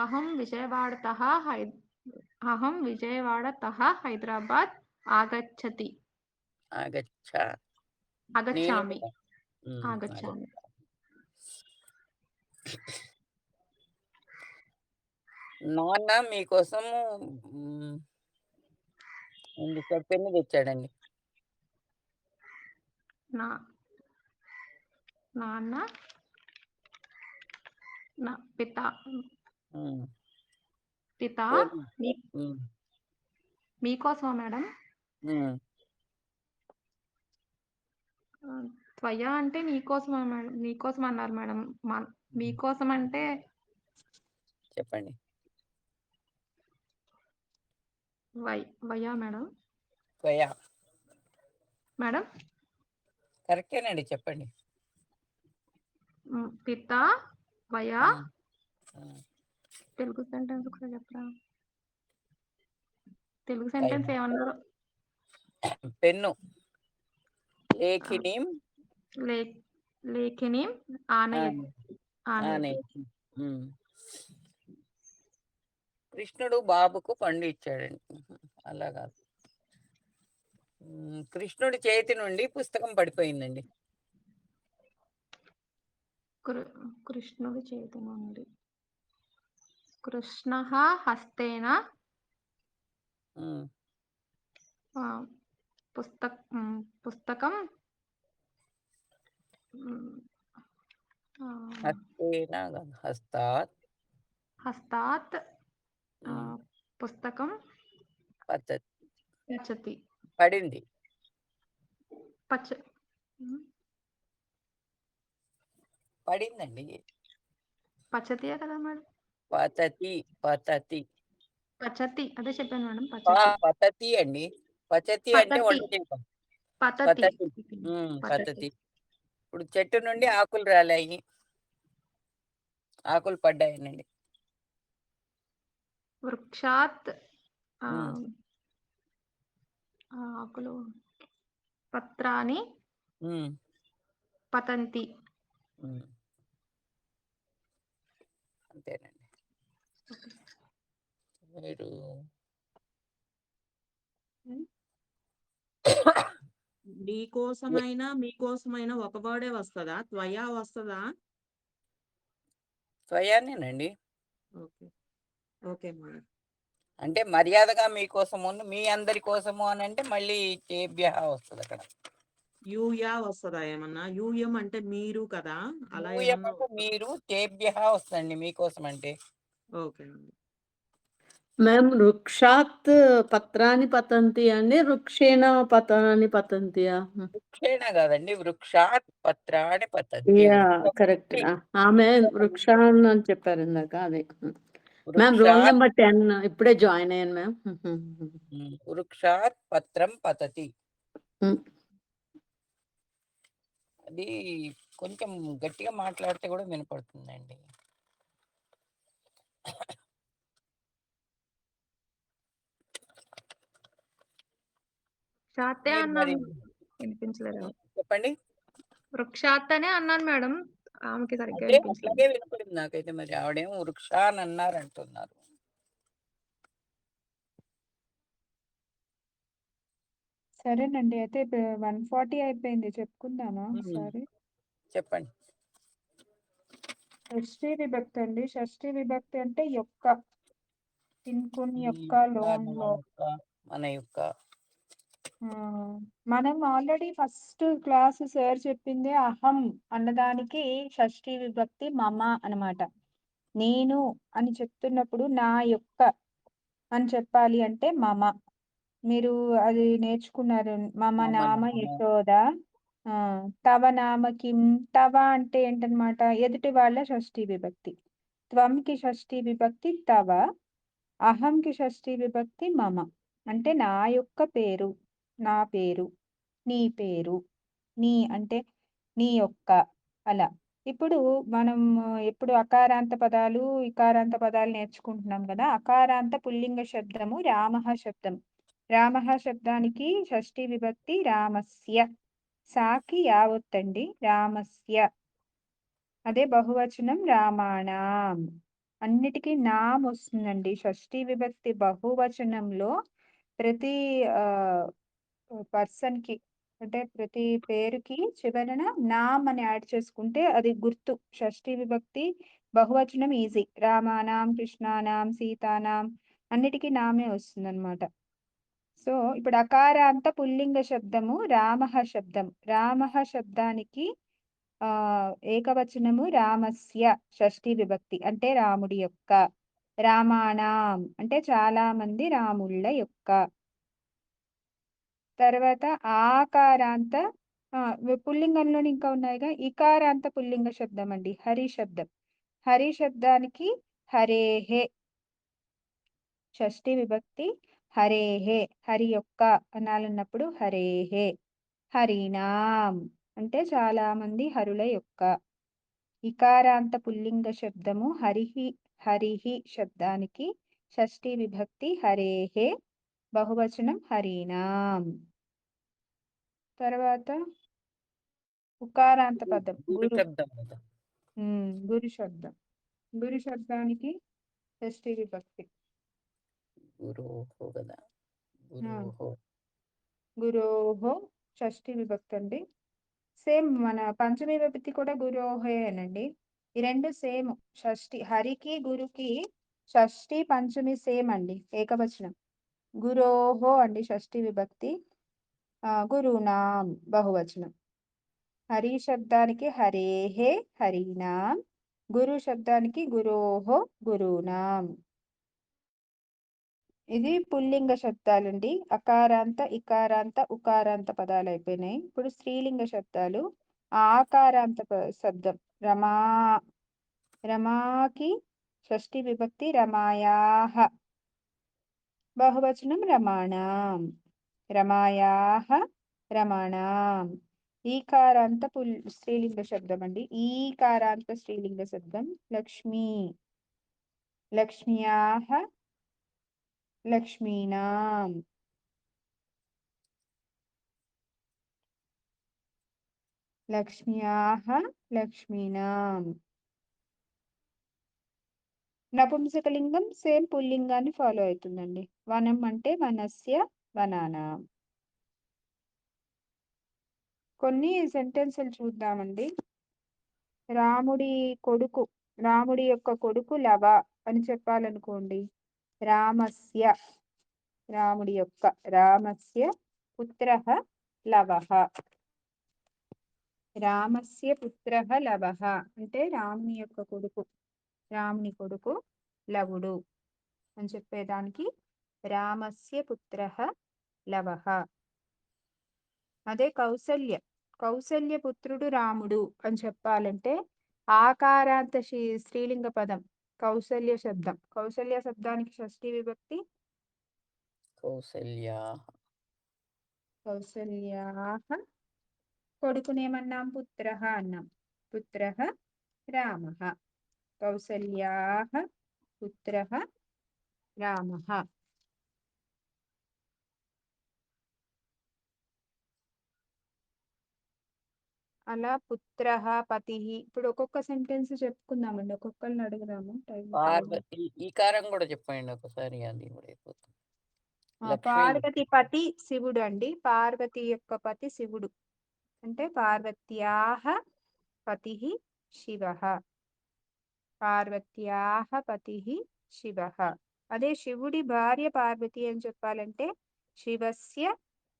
అహం విజయవాడతః హైదరాబాద్ ఆగచ్చామి. నాన్న మీకోసము పెన్ను తెచ్చాడండి. నాన్న పిత మీకోసమా మేడం? త్వయా అంటే నీకోసమా మేడం? నీకోసం అన్నారు మేడం. మీకోసం అంటే చెప్పండి. Via madam. త్వయా మేడం, కరెక్టేనండి, చెప్పండి. పిత వయా. తెలుగు సెంటెన్స్ ఒకసారి చెప్పరా? తెలుగు సెంటెన్స్ ఏమన్నారు? పెన్ను. కృష్ణుడు బాబుకు పండు ఇచ్చాడండి. అలా కాదు. కృష్ణుడి చేతి నుండి పుస్తకం పడిపోయిందండి. కృష్ణుడి చేతి నుండి కృష్ణ హస్తేన ఉమ్, ఆ, పుస్తకం మ్, ఆ, హస్తేన కాదు, హస్తాత్ హస్తాత్ ఆ, ఉమ్, పుస్తకం పచ్చతి పచ్చతి పడింది. పచ్చ మ్, పడిందండి. పచ్చతియే కదా మేడం. పతతి పతతి పచ్చతి అదే చెప్పాను మేడం. పచ్చతి పతతి అండి. పచతి అంటే పతతి వంట చేయటం. పతతి పతతి పతతి పతతి. ఇప్పుడు చెట్టు నుండి ఆకులు రాలాయి, ఆకులు పడ్డాయనండి. వృక్షాత్ ఆ, ఉమ్, ఆకులు పత్రాని ఉమ్, పతంతి. ఉమ్. అంతేనండి. మీరు నీకోసమైనా మీకోసమైనా ఒక వర్డే వస్తుందా? త్వయా వస్తుందా? స్వయానేనండి. Okay okay madam. అంటే మర్యాదగా మీకోసము, మీ అందరి కోసము అని అంటే మళ్ళీ చేభ్య వస్తుంది అక్కడ. యూయా వస్తుందా ఏమన్నా? యూయం అంటే మీరు కదా, అలా యూయం ఏమన్నా అంటే వస్తుందా? మీరు, చేభ్య వస్తుందండి మీకోసం అంటే. ఓకే అండి. మ్యామ్ వృక్షాత్ పత్రాన్ని పతంతి అండి, వృక్షేణ పతాని పతంతియా? వృక్షేణ కాదండి, వృక్షాత్ పత్రాన్ని పతంతి. యా వృక్షం కరెక్ట్. నుండి ఆమె వృక్షం నుండి వృక్షాన్ అని చెప్పారు ఇందాక, అదే మ్యామ్. రోల్ వృక్షాత్ నెంబర్ 10 ఇప్పుడే జాయిన్ అయ్యాను మ్యామ్. వృక్షాత్ పత్రం పతతి. అది కొంచెం గట్టిగా మాట్లాడితే కూడా వినపడుతుందండి. వృక్షాతే మీరు మరి అన్నాను, వినిపించలేదు. చెప్పండి. వృక్షాత్ అనే అన్నాను మేడం, ఆమెకి సరిగ్గా అదే వినిపించలేదు. అట్లాగే వినపడింది నాకైతే. మరి ఆవిడేమో వృక్ష అని అన్నారు అంటున్నారు. సరేనండి. అయితే 140 అయిపోయింది. చెప్పుకుందామా ఉమ్, ఒకసారి? చెప్పండి. షష్ఠీ విభక్తి అండి. షష్ఠీ విభక్తి అంటే యొక్క, ఇన్కున్ ఈ యొక్క, యొక్క, లోన్ లో. మన యొక్క ఆ, మనం ఆల్రెడీ ఫస్ట్ క్లాస్ సార్ చెప్పిందే అహం అన్నదానికి షష్ఠీ విభక్తి మమ అన్నమాట. నేను అని చెప్తున్నప్పుడు నా యొక్క అని చెప్పాలి అంటే మమ. మీరు అది నేర్చుకున్నారు. మమ మమ నామ నామ. యశోద. ఆ, తవ నామ కిం. తవ అంటే ఏంటన్నమాట? ఎదుటి వాళ్ళ షష్ఠీ విభక్తి. త్వంకి షష్ఠీ విభక్తి తవ. అహంకి షష్ఠీ విభక్తి మమ. అంటే నా యొక్క పేరు, నా పేరు, నీ పేరు. నీ అంటే నీ యొక్క, అలా. ఇప్పుడు మనం ఎప్పుడు అకారాంత పదాలు ఇకారాంత పదాలు నేర్చుకుంటున్నాం కదా. అకారాంత పుల్లింగ శబ్దము రామః శబ్దం. రామః శబ్దానికి షష్ఠీ విభక్తి రామస్య. సాకి యావొత్తండి, రామస్య. అదే బహువచనం రామాణం. అన్నిటికీ నామ్ వస్తుందండి. షష్ఠీ విభక్తి బహువచనంలో ప్రతి పర్సన్ కి, అంటే ప్రతి పేరుకి చివరన నామ్ అని యాడ్ చేసుకుంటే అది గుర్తు. షష్ఠీ విభక్తి బహువచనం ఈజీ. రామానాం, కృష్ణానాం, సీతానాం, అన్నిటికీ నామే వస్తుంది అనమాట. సో ఇప్పుడు అకారాంత పుల్లింగ శబ్దము రామః శబ్దం. రామః శబ్దానికి ఆ ఏకవచనము రామస్య. షష్ఠీ విభక్తి అంటే రాముడి యొక్క. రామాణం అంటే చాలా మంది రాముళ్ళ యొక్క. తర్వాత ఆకారాంత పుల్లింగంలోని ఇంకా ఉన్నాయిగా ఇకారాంత పుల్లింగ శబ్దం అండి, హరి శబ్దం. హరి శబ్దానికి హరేహే. షష్ఠీ విభక్తి హరేహే. హరి యొక్క అనాలన్నప్పుడు హరేహే. హరినాం అంటే చాలా మంది హరుల యొక్క. ఇకారాంత పుల్లింగ శబ్దము హరిహి. హరిహి శబ్దానికి షష్ఠీ విభక్తి హరేహే. బహువచనం హరినాం. తర్వాత ఉకారాంత పదం గురు గురు. శబ్దం కదా. గురు శబ్దం. గురు శబ్దానికి షష్ఠీ విభక్తి. గురోహో కదా, ఆ, గురోహో. గురోహో షష్ఠి విభక్తి అండి. సేమ్ మన పంచమి విభక్తి కూడా గురోహేనండి. ఈ రెండు సేమ్. షష్ఠి హరికి గురుకి షష్ఠి పంచమి సేమ్ అండి, ఏకవచనం. గురోహో అండి షష్ఠి విభక్తి, గురునాం బహువచనం. హరి శబ్దానికి హరేహే హరీనాం, గురు శబ్దానికి గురోహో గురునాం. ఇది పుల్లింగ శబ్దాలండి. అకారాంత ఇకారాంత ఉకారాంత పదాలు అయిపోయినాయి. ఇప్పుడు స్త్రీలింగ శబ్దాలు. ఆకారాంత శబ్దం రమా, రమాకి షష్ఠి విభక్తి రమాయాహ, బహువచనం రమాణాం, రమాయాహ రమణాం. ఈకారాంత స్త్రీలింగ శబ్దం అండి. ఈకారాంత స్త్రీలింగ శబ్దం లక్ష్మీ, లక్ష్మ్యాహ లక్ష్మీనాం. లక్ష్మ్యాహ లక్ష్మీనాం. నపుంసకలింగం సేమ్ పుల్లింగాన్ని ఫాలో అవుతుందండి. వనం అంటే వనస్య వనానాం. కొన్ని సెంటెన్సులు చూద్దామండి. రాముడి కొడుకు, రాముడి యొక్క కొడుకు లవ అని చెప్పాలనుకోండి, రామస్య, రాముడి యొక్క, రామస్య పుత్రః లవః, రామస్య పుత్రః లవః అంటే రాముని యొక్క కొడుకు, రాముని కొడుకు లవుడు అని చెప్పేదానికి రామస్య పుత్రః లవః. అదే కౌసల్య, కౌసల్య పుత్రుడు రాముడు అని చెప్పాలంటే ఆకారాంత స్త్రీలింగ పదం కౌసల్య శబ్దం. కౌసల్య శబ్దానికి షష్ఠి విభక్తి కౌసల్యా. కౌసల్యాః. కొడుకునేమన్నాం, పుత్రః అన్నాం. పుత్రః రామః, కౌసల్యాః పుత్రః రామః. అలా పుత్రః పతిః. ఇప్పుడు ఒక్కొక్క సెంటెన్స్ చెప్పుకుందామండి, ఒక్కొక్కరిని అడుగుదాము టైం. పార్వతి, ఈకారం కూడా చెప్పండి ఒకసారి, అది కూడా అయిపోతుంది. లక్ష్మీ పార్వతి పతి శివుడు అండి. పార్వతి యొక్క పతి శివుడు అంటే పార్వత్యాః పతిః శివః, పార్వత్యాః పతిః శివః. అదే శివుడి భార్య పార్వతి అని చెప్పాలంటే శివస్య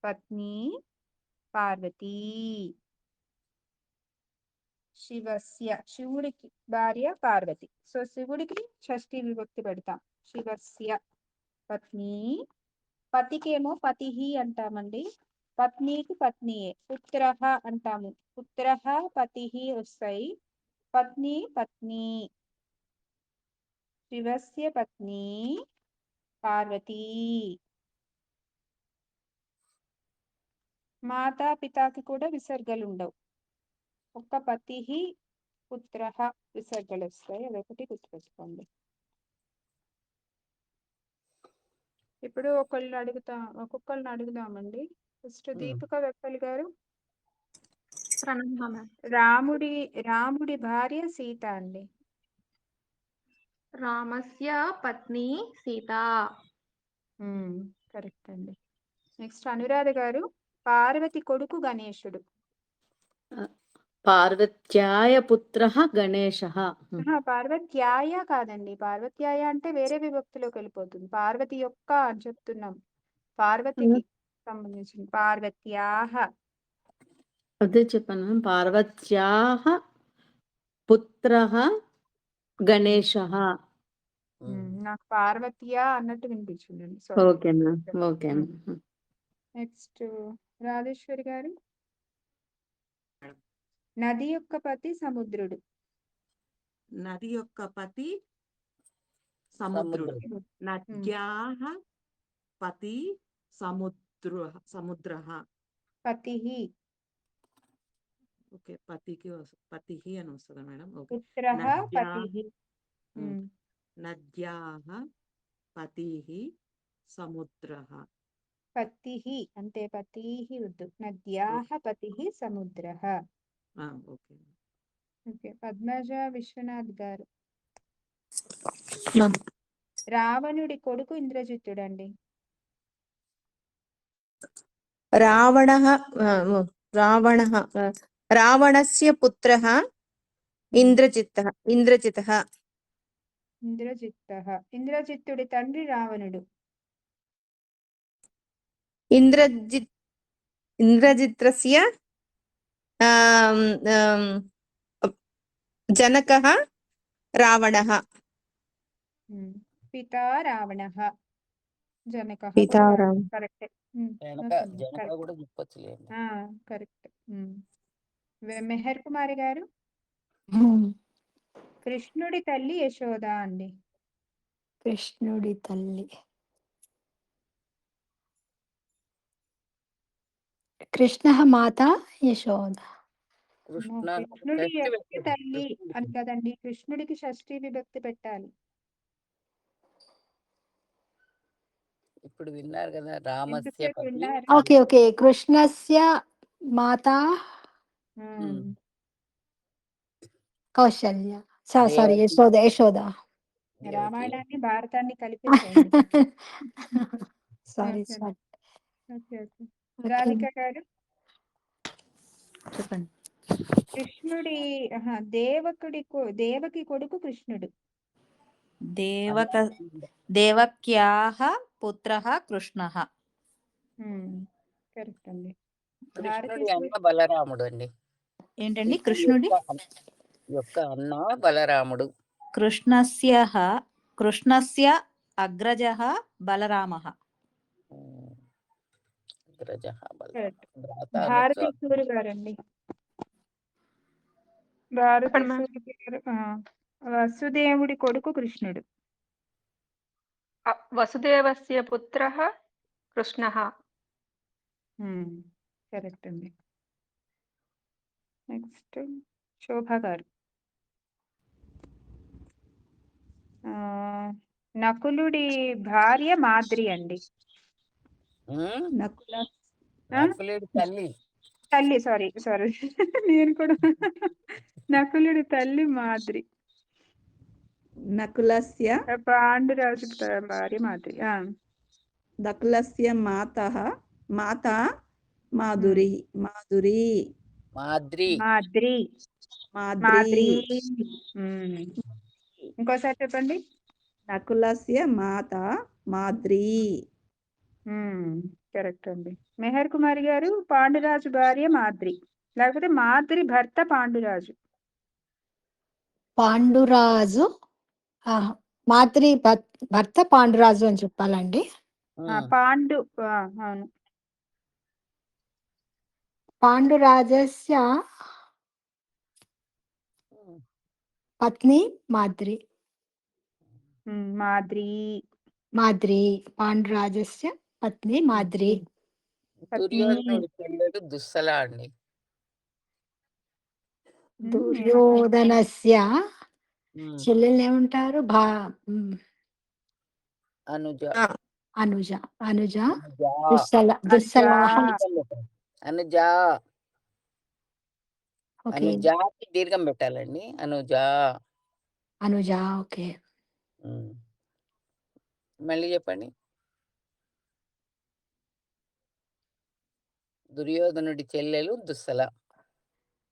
పత్ని పార్వతీ. శివస్య, శివుడికి భార్య పార్వతి. సో శివుడికి షష్ఠి విభక్తి పెడతాం, శివస్య పత్ని. పతికేమో పతిః అంటామండి, పత్నికి పత్నియే. పుత్రః అంటాము, పుత్రః పతిః వస్తాయి, పత్ని పత్ని. శివస్య పత్ని పార్వతీ. మాతా పితాకి కూడా విసర్గలు ఉండవు, ఒక్క పతిః పుత్రః విసర్గలు వస్తాయి. అదొకటి గుర్తుపెట్టుకోండి. ఇప్పుడు ఒక్కొక్కరిని అడుగుదామండి. ఫస్ట్ దీపిక వెప్పల్ గారు. ప్రణమ్మ మ్యామ్. రాముడి భార్య సీత అండి. రామస్య పత్ని సీత. కరెక్ట్ అండి. నెక్స్ట్ అనురాధ గారు. పార్వతి కొడుకు గణేశుడు. పార్వత్యాయ పుత్రః గణేశః. పార్వత్యాయ కాదండి, పార్వత్యాయ అంటే వేరే విభక్తిలోకి వెళ్ళిపోతుంది. పార్వతి యొక్క అని చెప్తున్నాం, పార్వతికి సంబంధించిన. పార్వత్యాహ. అదే చెప్పాను, పార్వత్యాః పుత్రః గణేశః. నాకు పార్వత్య అన్నట్టు వినిపించిందండి. Okay ma'am, okay. Next Rajeshwari గారు. నది యొక్క పతి సముద్రుడు. నది యొక్క పతి సముద్రుడు. నద్యాః పతి సముద్రః. పతిః. ఓకే, పతిః అని వస్తుందా మేడం? ఓకే. పుత్రః పతిః. నద్యాః పతిః సముద్రః. పతిః అంటే పతిః వద్దు, నద్యాః పతిః సముద్రః. ఓకే. ఓకే, పద్మజ విశ్వనాథ్ గారు. రావణుడి కొడుకు ఇంద్రజిత్తుడండి. రావణः రావణः రావణस्य పుత్రः ఇంద్రజిత్తः ఇంద్రజితः ఇంద్రజిత్తుడి తండ్రి రావణుడు. ఇంద్రజిత్రస్య జనకः రావణः. పితా రావణః జనకః పితా కూడా రావణ. కరెక్టే. జనక కూడా చెప్పొచ్చులేండి. కరెక్ట్. మెహర్ కుమారి గారు, కృష్ణుడి తల్లి యశోద అండి. కృష్ణుడి తల్లి కృష్ణ మాత యశోద. కృష్ణుడి యొక్క తల్లి అని కదండి, కృష్ణుడికి షష్ఠీ విభక్తి పెట్టాలి. ఇప్పుడు విన్నారు కదా, రామస్య ఎంతసేపు పతి. విన్నారు? ఓకే ఓకే కృష్ణస్య మాత కౌశల్య. సారీ యశోద యశోద. రామాయణాన్ని భారతాన్ని కలిపేసేయండి. Sorry okay. Sorry. Okay. Radhika గారు, చెప్పండి. కృష్ణుడి దేవకి కొడుకు కృష్ణుడు. దేవక్యాః పుత్రః కృష్ణః. కరెక్ట్ అండి. కృష్ణుడి అన్న బలరాముడు అండి. ఏంటండి? కృష్ణుడి యొక్క అన్న బలరాముడు. కృష్ణస్య అగ్రజః బలరామః. భారతీ సూరి గారండి. భారతీ సూరి గారు, వసుదేవుడి కొడుకు కృష్ణుడు. వసుదేవస్య పుత్రః కృష్ణః. కరెక్ట్ అండి. నెక్స్ట్ శోభా గారు. నకులుడి భార్య మాద్రి అండి. నకులుడి తల్లి సారీ నేను కూడా నకులుడి తల్లి మాద్రి. నకులస్య పాండురాజు భార్య మాద్రి. నకులస్య మాతా మాధురి. ఇంకోసారి చెప్పండి. నకులస్య మాత మాద్రి. కరెక్ట్ అండి. మెహర్ కుమారి గారు, పాండురాజు భార్య మాద్రి, లేకపోతే మాద్రి భర్త పాండురాజు. పాండురాజు మాద్రి భర్త పాండురాజు అని చెప్పాలండి. అవును. పాండురాజస్య పత్ని మాద్రి. మాద్రి పాండురాజస్య పత్ని మాద్రి. దుర్యోధనుడి చెల్లెలు దుస్సల అండి. దుర్యోధనస్య చెల్లెలు ఏమంటారు? అనుజ. అనుజాకి దీర్ఘం పెట్టాలండి. అనుజ. ఓకే. మళ్ళీ చెప్పండి. దుర్యోధనుడి చెల్లెలు దుస్సల.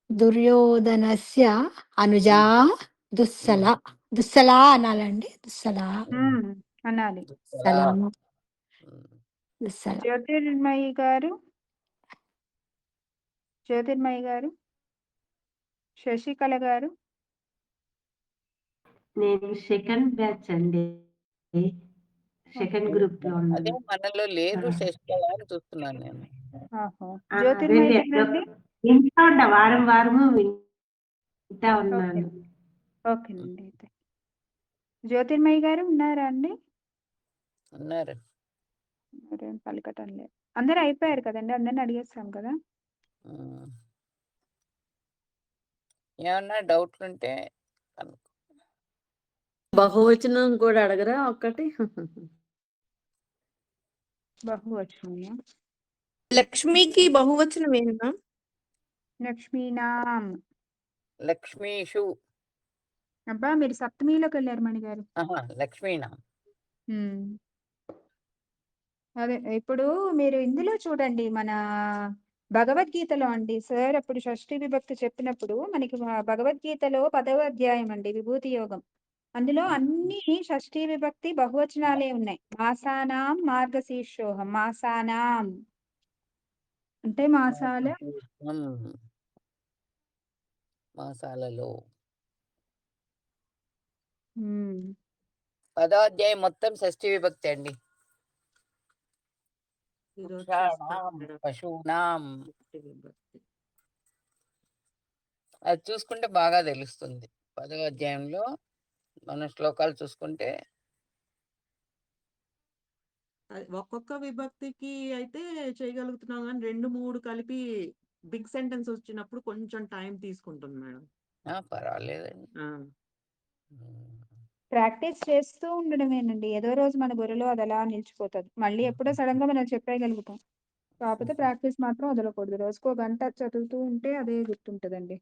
దుర్యోధనస్య అనుజా దుస్సల అనాలండి. దుస్సల అనాలి. దుస్సల. జ్యోతిర్మయి గారు, శశికళ గారు. నేను సెకండ్ బ్యాచ్ అండి, సెకండ్ గ్రూప్ లో అదే ఉన్నాను. మనలో లేదు శశికళ అని చూస్తున్నాను నేను. జ్యోతిర్మయి వింటా ఉండ వారము వింటా ఉన్నాను. ఓకేనండి. అయితే జ్యోతిర్మయి గారు ఉన్నారా అండి? ఉన్నారు. పలకటం లేదు. అందరు అయిపోయారు కదండి, అందరిని అడిగేస్తాం కదా. ఏమన్నా డౌట్లు ఉంటే బహువచనం కూడా అడగరా ఒక్కటి? బహువచనం. లక్ష్మికి బహువచనం ఏంటా? లక్ష్మీనాం. లక్ష్మీషు. అబ్బా, మీరు సప్తమిలోకి వెళ్ళారు మణి గారు. లక్ష్మీనాం. ఉమ్. అదే ఇప్పుడు మీరు ఇందులో చూడండి మన భగవద్గీతలో అండి సార్ అప్పుడు షష్ఠీ విభక్తి చెప్పినప్పుడు మనకి భగవద్గీతలో 10వ అధ్యాయం అండి విభూతి యోగం. అందులో అన్ని షష్ఠీ విభక్తి బహువచనాలే ఉన్నాయి. మాసానాం మార్గశీర్షోహం. మాసానాం అంటే మాసాల మాసాలలో ఉమ్. 10వ అధ్యాయం మొత్తం షష్ఠీ విభక్తి అండి. ఈరోజు వృక్షాణాం, చేస్తాను మేడం పశూనాం షష్ఠీ విభక్తి. అది చూసుకుంటే బాగా తెలుస్తుంది. 10వ అధ్యాయంలో మన శ్లోకాలు చూసుకుంటే ఒక్కొక్క విభక్తికి అయితే చేయగలుగుతున్నాం కానీ 2-3 కలిపి బిగ్ సెంటెన్స్ వచ్చినప్పుడు కొంచెం టైం తీసుకుంటుంది మేడం. పర్వాలేదండి. ఆ, ప్రాక్టీస్ చేస్తూ ఉండడమేనండి. ఏదో రోజు మన బుర్రలో అది అలా నిలిచిపోతుంది. మళ్ళీ ఎప్పుడో సడన్ గా మనం చెప్పేయగలుగుతాం. కాకపోతే ప్రాక్టీస్ మాత్రం వదలకూడదు. రోజుకో గంట చదువుతూ ఉంటే అదే గుర్తుంటదండి.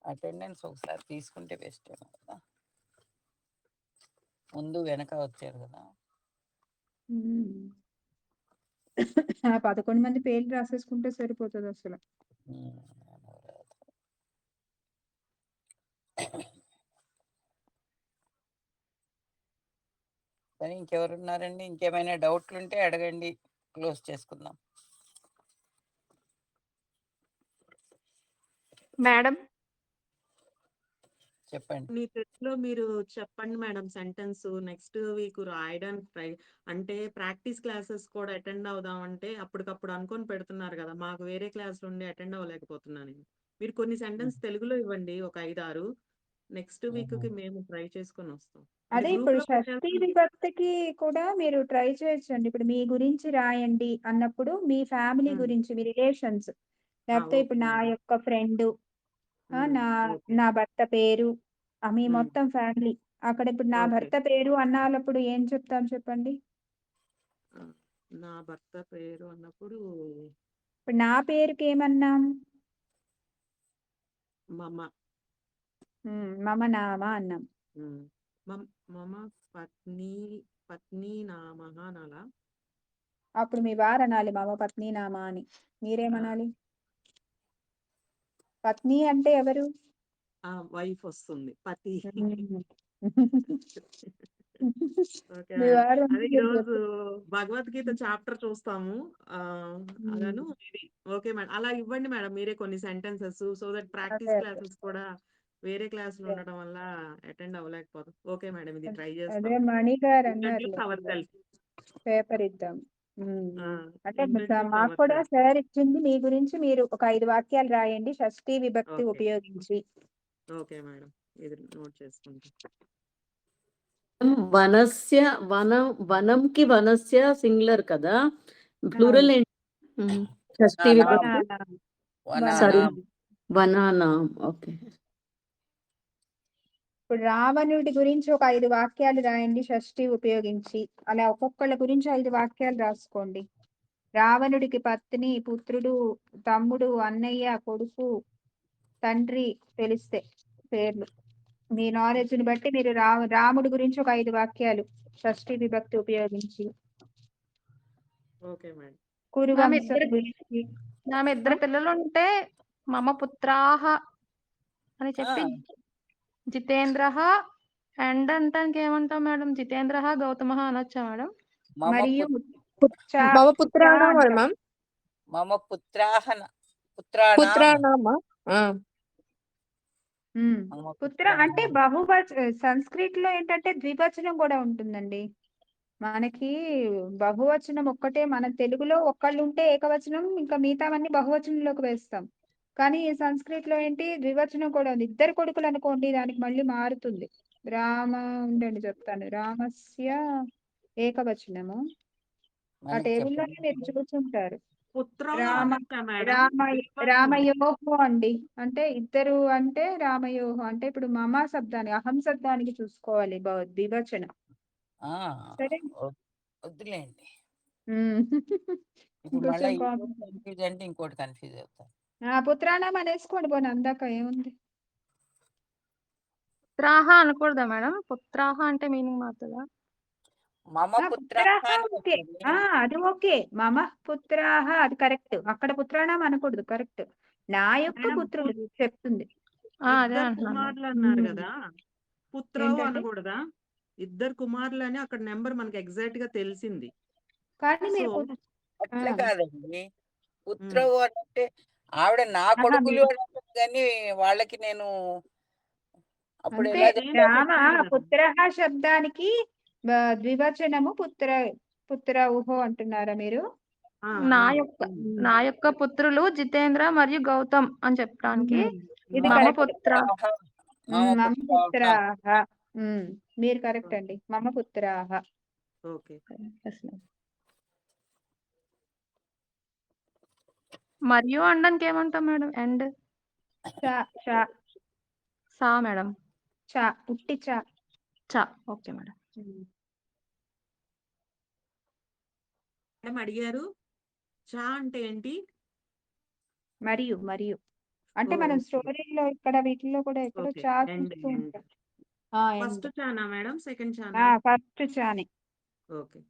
అటెండెన్స్ ఒకసారి తీసుకుంటే బెస్ట్ ఏమో కదా, ముందు వెనక వచ్చారు కదా. ఉమ్. ఆ 11 మంది పేర్లు రాసేసుకుంటే సరిపోతుంది అసలు. కానీ ఇంకెవరున్నారండి? ఇంకేమైనా డౌట్లు ఉంటే అడగండి, క్లోజ్ చేసుకుందాం. మేడం చెప్పండి. మీ తెలుగులో మీరు చెప్పండి మేడం సెంటెన్స్. నెక్స్ట్ వీక్ రాయడానికి ట్రై, అంటే ప్రాక్టీస్ క్లాసెస్ కూడా అటెండ్ అవుదామంటే అప్పటికప్పుడు అనుకొని పెడుతున్నారు కదా, మాకు వేరే క్లాస్ నుండి అటెండ్ అవ్వలేకపోతున్నాను. మీరు కొన్ని సెంటెన్స్ తెలుగులో ఇవ్వండి, ఒక 5-6. నెక్స్ట్ వీక్ కి మేము ట్రై చేసుకొని వస్తాం. అంటే అదే గ్రూప్ ఇప్పుడు లో షష్ఠీ పెట్టేస్తాం. విభక్తికి కూడా మీరు ట్రై చేయొచ్చండి. ఇప్పుడు మీ గురించి రాయండి అన్నప్పుడు మీ ఫ్యామిలీ ఉమ్. గురించి, మీ రిలేషన్స్, లేకపోతే ఓకే ఇప్పుడు నా మేడం. యొక్క ఫ్రెండ్, నా ఓకే. నా భర్త పేరు, మీ ఉమ్. మొత్తం ఫ్యామిలీ. అక్కడ ఇప్పుడు నా ఓకే. భర్త పేరు అన్నప్పుడు ఏం చెప్తాం చెప్పండి? ఆ, నా భర్త పేరు అన్నప్పుడు ఇప్పుడు నా పేరుకి ఏమన్నాం? మమ. మమ నామ అన్నాం. మమ పత్ని, పత్ని నామః అనాలా? అప్పుడు మీ వారు అనాలి మమ పత్ని నామ అని. మీరేమనాలి? పత్ని అంటే ఎవరు? వైఫ్ వస్తుంది, పతి. ఓకే మీ మేడం. వారు అదే మీరు ఈరోజు చెప్పు. భగవద్గీత చాప్టర్ చూస్తాము. అదను ఇది. ఓకే మేడం, అలా ఇవ్వండి మేడం మీరే కొన్ని సెంటెన్సెస్, సో దట్ ప్రాక్టీస్ అదే క్లాసెస్ కూడా వేరే క్లాసులు అదే ఉండడం వల్ల అటెండ్ అవ్వలేకపోతాం. ఓకే మేడం, ఇది ట్రై అదే చేస్తాం. మణి గారు అన్నారు ఇంట్రడ్యూస్ అవర్ సెల్ఫ్. పేపర్ ఇద్దాం. అంటే ఇంట్రడ్యూస్ మాకు అవర్ కూడా సెల్ఫ్. సార్ ఇచ్చింది మీ గురించి మీరు ఒక 5 వాక్యాలు రాయండి షష్ఠీ విభక్తి ఓకే. ఉపయోగించి. ఓకే మేడం, ఇది నోట్ చేసుకుంటాం. వనస్య వనంకి వనస్య సింగులర్ కదా, ప్లూరల్ అవును. ఏంటి? షష్ఠీ విభక్తి. వనానాం. సారీ, వనానాం. వనానాం. ఓకే. ఇప్పుడు రావణుడి గురించి ఒక 5 వాక్యాలు రాయండి షష్ఠి ఉపయోగించి. అలా ఒక్కొక్కళ్ళ గురించి 5 వాక్యాలు రాసుకోండి. రావణుడికి పత్ని, పుత్రుడు, తమ్ముడు, అన్నయ్య, కొడుకు, తండ్రి తెలిస్తే పేర్లు. మీ నాలెడ్జ్ ని బట్టి మీరు రాముడి గురించి ఒక 5 వాక్యాలు షష్ఠి విభక్తి ఉపయోగించి. Okay madam. కురువంశం గురించి. నా ఇద్దరు పిల్లలు ఉంటే మమ పుత్రాహ అని ఆ, చెప్పి జితేంద్రః అండ్ అంటానికి ఏమంటాం మేడం? జితేంద్రః గౌతమః అనొచ్చా మేడం? మమ మరియు మమ చ పుత్రాణం అంటాం. మ్యామ్. మమ పుత్రాణం. పుత్రాణమా? మమ పుత్ర అంటే పుత్రాణం. సంస్కృత్ లో ఏంటంటే ద్వివచనం కూడా ఉంటుందండి. మనకి బహువచనం ఒక్కటే, మన తెలుగులో ఒక్కళ్ళు ఉంటే ఏకవచనం, ఇంకా మిగతావన్నీ బహువచనంలోకి వేస్తాం. కానీ ఈ సంస్కృత్ లో ఏంటి ద్వివచనం కూడా ఉంది. ఇద్దరు కొడుకులు అనుకోండి, దానికి మళ్ళీ మారుతుంది. రామ ఉండండి చెప్తాను. రామస్య ఏకవచనము. ఆ మనకి టేబుల్లోనే చెప్పండి. మీరు చూసుంటారు. పుత్రం రామ అనొచ్చా మేడం? రామయోహో అండి. అంటే ఇద్దరు అంటే రామయోహో అంటే ఇప్పుడు మమ శబ్దాన్ని అహం శబ్దానికి చూసుకోవాలి ద్వివచనం. ఆ, సరే. వద్దులేండి. ఇప్పుడు మళ్ళీ ఇంకొంచెం కన్ఫ్యూజ్ అంటే ఇంకోటి కన్ఫ్యూజ్ అవుతాను. పుత్రాణం అనేసుకోండి పోనీ, అందాక ఏముంది. పుత్రాహ అనకూడదా మేడం? పుత్రాహ అంటే మీనింగ్ మారుతదా? మమ పుత్రాహ పుత్రాహ అని ఓకే. వస్తుంది. అది ఓకే. మమ పుత్రాహ అది కరెక్ట్. అక్కడ పుత్రాణం అనకూడదు, కరెక్ట్. నా యొక్క మేడం పుత్రులు చెప్తుంది. అదే ఇద్దరు అంటున్నాను మేడం. కుమారులు అన్నారు ఉమ్. కదా, పుత్రవు ఏంటండి? అనకూడదా? ఇద్దరు కుమారులు అని అక్కడ నెంబర్ మనకి ఎగ్జాక్ట్ గా తెలిసింది. కానీ సో మీరు అట్లా కాదండి. ఉమ్, పుత్రవు అని అంటే ఆవిడ నా కొడుకులు మీరు అని అంటుంది కానీ వాళ్ళకి నేను అప్పుడు అంతే. ఎలా నేను చెప్తాను? రామ చెప్పాను కదా. పుత్రః శబ్దానికి ద్వివచనము పుత్రౌహో అంటున్నారా మీరు? ఆ, నా ఆ, యొక్క ఉమ్. నా యొక్క పుత్రులు జితేంద్ర మరియు గౌతమ్ అని చెప్పడానికి ఇది మమ మమ కరెక్ట్. పుత్ర పుత్రాహ మమ మమ పుత్రాహ. పుత్రాహ. మీరు కరెక్ట్ అండి. మమ పుత్రాహ. ఓకే. మరియు అనడానికి ఏమంటాం మేడం? ఎండ్ చ చ సా మేడం. చ ఉట్టి చ. చ ఓకే మేడం. మేడం అడిగారు చా అంటే ఏంటి? మరియు మరియు అంటే మనం ఓకే. స్టోరీలో ఇక్కడ వీటిల్లో కూడా ఎక్కడో ఓకే. చా ఎండ్ చూస్తూ ఎండ్ ఉంటాం. First end. చానా మేడం, సెకండ్ చానా? ఫస్ట్ చాని. ఓకే.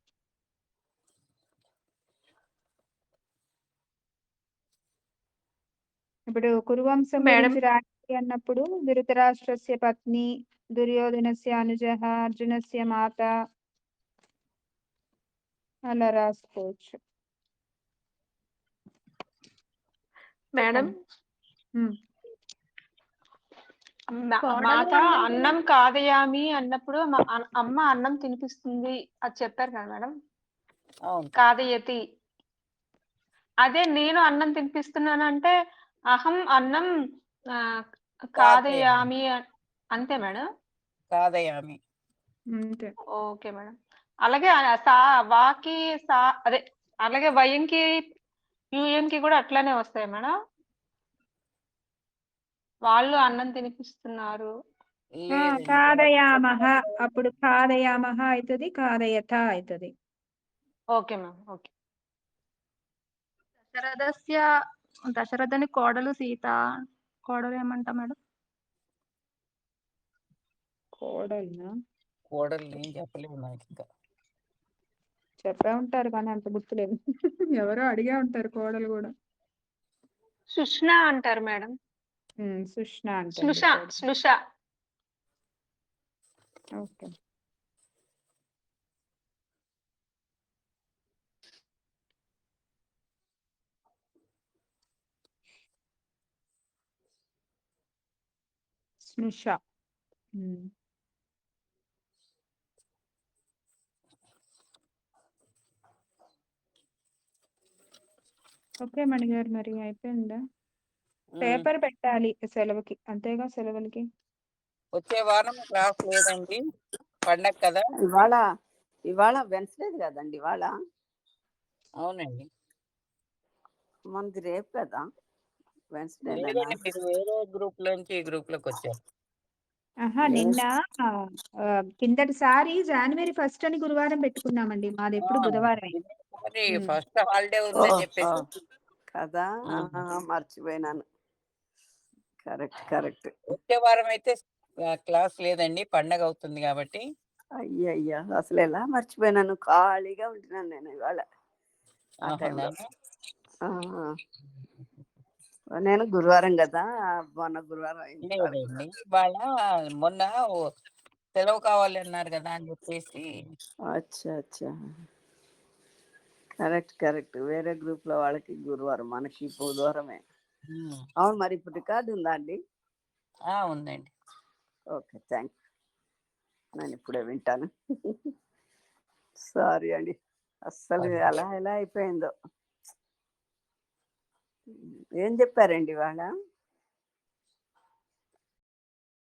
ఇప్పుడు కురువంశం మేడం గురించి రాయాలి అన్నప్పుడు ధృతరాష్ట్రస్య పత్ని, దుర్యోధనస్య అనుజః, అర్జునస్య మాత అలా రాసుకోవచ్చు. మేడం ఉమ్. మాత అన్నం కాదయామి అన్నప్పుడు అమ్మ అన్నం తినిపిస్తుంది అది చెప్పారు కదా మేడం? అవును. కాదయతి. అదే నేను అన్నం తినిపిస్తున్నాను అంటే అహం అన్నం ఆ, కాదయామి అంతే మేడం. కాదయామి. అంతే. Okay madam. అలాగే వాకి అదే అలాగే వయంకి యూఎంకి కూడా అట్లానే వస్తాయి మేడం. వాళ్ళు అన్నం తినిపిస్తున్నారు. లేదండి. కాదయామహ అప్పుడు కాదయామహ అవుతుంది, కాదయత అవుతుంది. Okay ma'am. ఓకే. దశరథుని కోడలు సీత. కోడలు ఏమంటా మేడం? కోడల్నా? కోడల్ని ఏం చెప్పలేము నాకు ఇంకా. చెప్పే ఉంటారు కానీ అంత గుర్తులేదు. ఎవరో అడిగే ఉంటారు కోడలు కూడా. సుష్ణ అంటారు మేడం. సుష్ణ అంటుంది స్నుష కోడలు. స్నుష. ఓకే. స్నుష. ఓకే మణిగారు, మరి అయిపోయిందా? పేపర్ పెట్టాలి సెలవుకి, అంతేగా సెలవులకి. వచ్చే వారం క్లాస్ లేదండి, పండగ కదా. ఇవాళ వెన్స్డే కదండి. ఇవాళ అవునండి. మనది రేపు కదా. వెన్స్డే లేదండి, మీరు వేరే గ్రూప్ లోంచి ఈ గ్రూప్ లోకి వచ్చారు. నిన్న కిందటిసారి జనవరి 1 అని గురువారం పెట్టుకున్నామండి. మాది ఎప్పుడు బుధవారం. ఫస్ట్ హాలిడే ఉందని చెప్పేసి కదా. మర్చిపోయినాను. Correct correct. వచ్చే వారం అయితే క్లాస్ లేదండి, పండగ అవుతుంది కాబట్టి. అయ్యయ్యా, అసలు ఎలా మర్చిపోయినాను. ఖాళీగా ఉంటున్నాను నేను ఇవాళ. ఆ టైంలో నేను గురువారం కదా, మొన్న గురువారం అయింది. లేదండి, ఇవాళ మొన్న సెలవు కావాలి అన్నారు కదా అని చెప్పేసి. అచ్చా అచ్చా, కరెక్ట్ కరెక్ట్. వేరే గ్రూప్ లో వాళ్ళకి గురువారం, మనకి బుధవారమే. అవును. మరి ఇప్పుడు రికార్డు ఉందా అండి? ఉందండి. Okay, thank you. నేను ఇప్పుడే వింటాను. సారీ అండి, అస్సలు అలా ఎలా అయిపోయిందో. ఏం చెప్పారండి ఇవాళ?